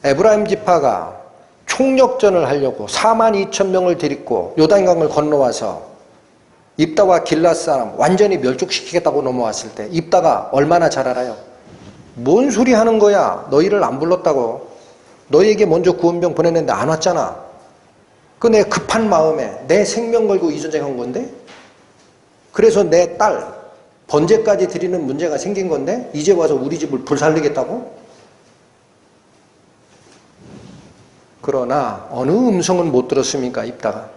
에브라임 지파가 총력전을 하려고 42,000명을 데리고 요단강을 건너와서 입다와 길앗 사람 완전히 멸족시키겠다고 넘어왔을 때 입다가 얼마나 잘 알아요? 뭔 소리 하는 거야? 너희를 안 불렀다고. 너희에게 먼저 구원병 보냈는데 안 왔잖아. 그 내 급한 마음에 내 생명 걸고 이 전쟁한 건데 그래서 내 딸 번제까지 드리는 문제가 생긴 건데 이제 와서 우리 집을 불살리겠다고? 그러나 어느 음성은 못 들었습니까? 입다가.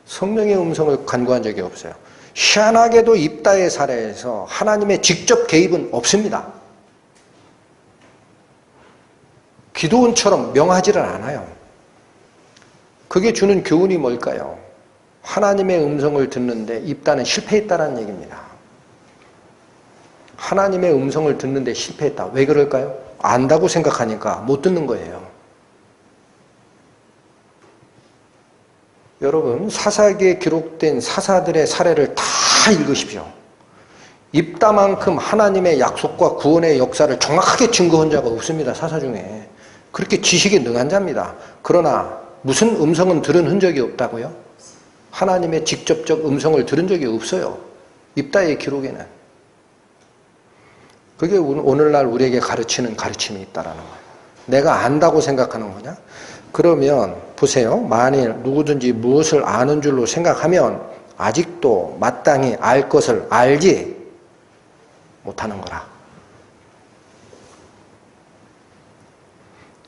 성령의 음성을 간구한 적이 없어요. 희한하게도 입다의 사례에서 하나님의 직접 개입은 없습니다. 기도원처럼 명하지를 않아요. 그게 주는 교훈이 뭘까요? 하나님의 음성을 듣는데 입다는 실패했다는 얘기입니다. 하나님의 음성을 듣는데 실패했다. 왜 그럴까요? 안다고 생각하니까 못 듣는 거예요. 여러분 사사기에 기록된 사사들의 사례를 다 읽으십시오. 입다만큼 하나님의 약속과 구원의 역사를 정확하게 증거한 자가 없습니다. 사사 중에. 그렇게 지식이 능한 자입니다. 그러나 무슨 음성은 들은 흔적이 없다고요? 하나님의 직접적 음성을 들은 적이 없어요. 입다의 기록에는. 그게 오늘날 우리에게 가르치는 가르침이 있다라는 거예요. 내가 안다고 생각하는 거냐? 그러면 보세요. 만일 누구든지 무엇을 아는 줄로 생각하면 아직도 마땅히 알 것을 알지 못하는 거라.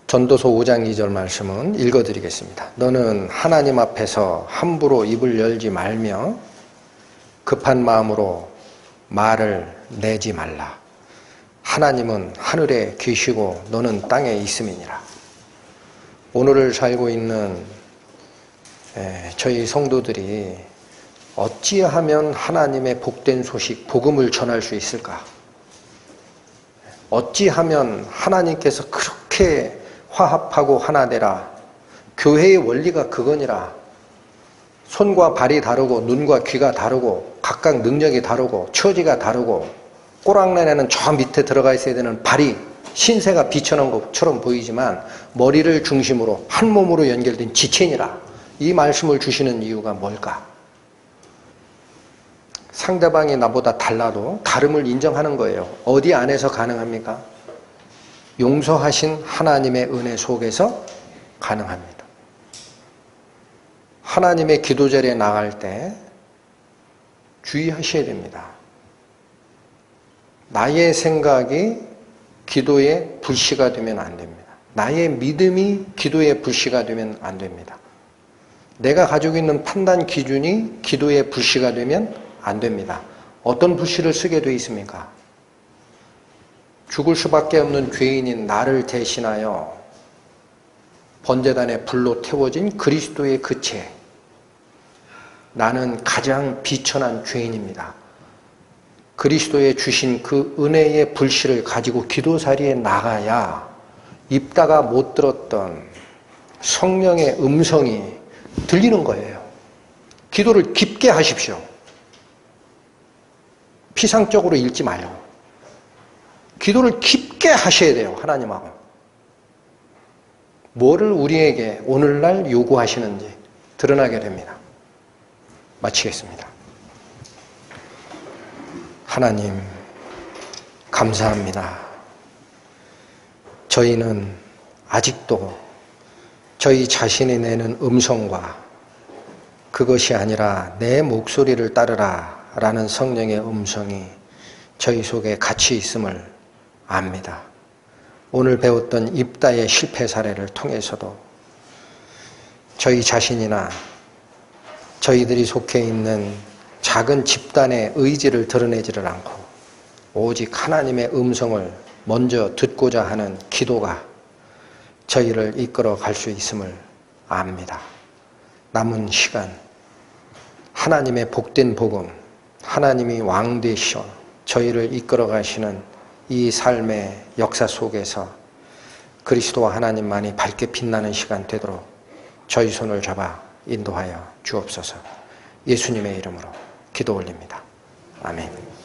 전도서 5장 2절 말씀은 읽어드리겠습니다. 너는 하나님 앞에서 함부로 입을 열지 말며 급한 마음으로 말을 내지 말라. 하나님은 하늘에 계시고 너는 땅에 있음이니라. 오늘을 살고 있는 저희 성도들이 어찌하면 하나님의 복된 소식, 복음을 전할 수 있을까? 어찌하면 하나님께서 그렇게 화합하고 하나되라. 교회의 원리가 그거니라. 손과 발이 다르고 눈과 귀가 다르고 각각 능력이 다르고 처지가 다르고 꼬랑내는 저 밑에 들어가 있어야 되는 발이 신세가 비쳐난 것처럼 보이지만 머리를 중심으로 한 몸으로 연결된 지체니라. 이 말씀을 주시는 이유가 뭘까? 상대방이 나보다 달라도 다름을 인정하는 거예요. 어디 안에서 가능합니까? 용서하신 하나님의 은혜 속에서 가능합니다. 하나님의 기도자리에 나갈 때 주의하셔야 됩니다. 나의 생각이 기도의 불씨가 되면 안 됩니다. 나의 믿음이 기도의 불씨가 되면 안 됩니다. 내가 가지고 있는 판단 기준이 기도의 불씨가 되면 안 됩니다. 어떤 불씨를 쓰게 돼 있습니까? 죽을 수밖에 없는 죄인인 나를 대신하여 번제단에 불로 태워진 그리스도의 그 죄. 나는 가장 비천한 죄인입니다. 그리스도의 주신 그 은혜의 불씨를 가지고 기도자리에 나가야 입다가 못 들었던 성령의 음성이 들리는 거예요. 기도를 깊게 하십시오. 피상적으로 읽지 말고 기도를 깊게 하셔야 돼요. 하나님하고 뭐를 우리에게 오늘날 요구하시는지 드러나게 됩니다. 마치겠습니다. 하나님 감사합니다. 저희는 아직도 저희 자신이 내는 음성과 그것이 아니라 내 목소리를 따르라 라는 성령의 음성이 저희 속에 같이 있음을 압니다. 오늘 배웠던 입다의 실패 사례를 통해서도 저희 자신이나 저희들이 속해 있는 작은 집단의 의지를 드러내지를 않고 오직 하나님의 음성을 먼저 듣고자 하는 기도가 저희를 이끌어 갈 수 있음을 압니다. 남은 시간 하나님의 복된 복음, 하나님이 왕 되시어 저희를 이끌어 가시는 이 삶의 역사 속에서 그리스도와 하나님만이 밝게 빛나는 시간 되도록 저희 손을 잡아 인도하여 주옵소서. 예수님의 이름으로 기도 올립니다. 아멘.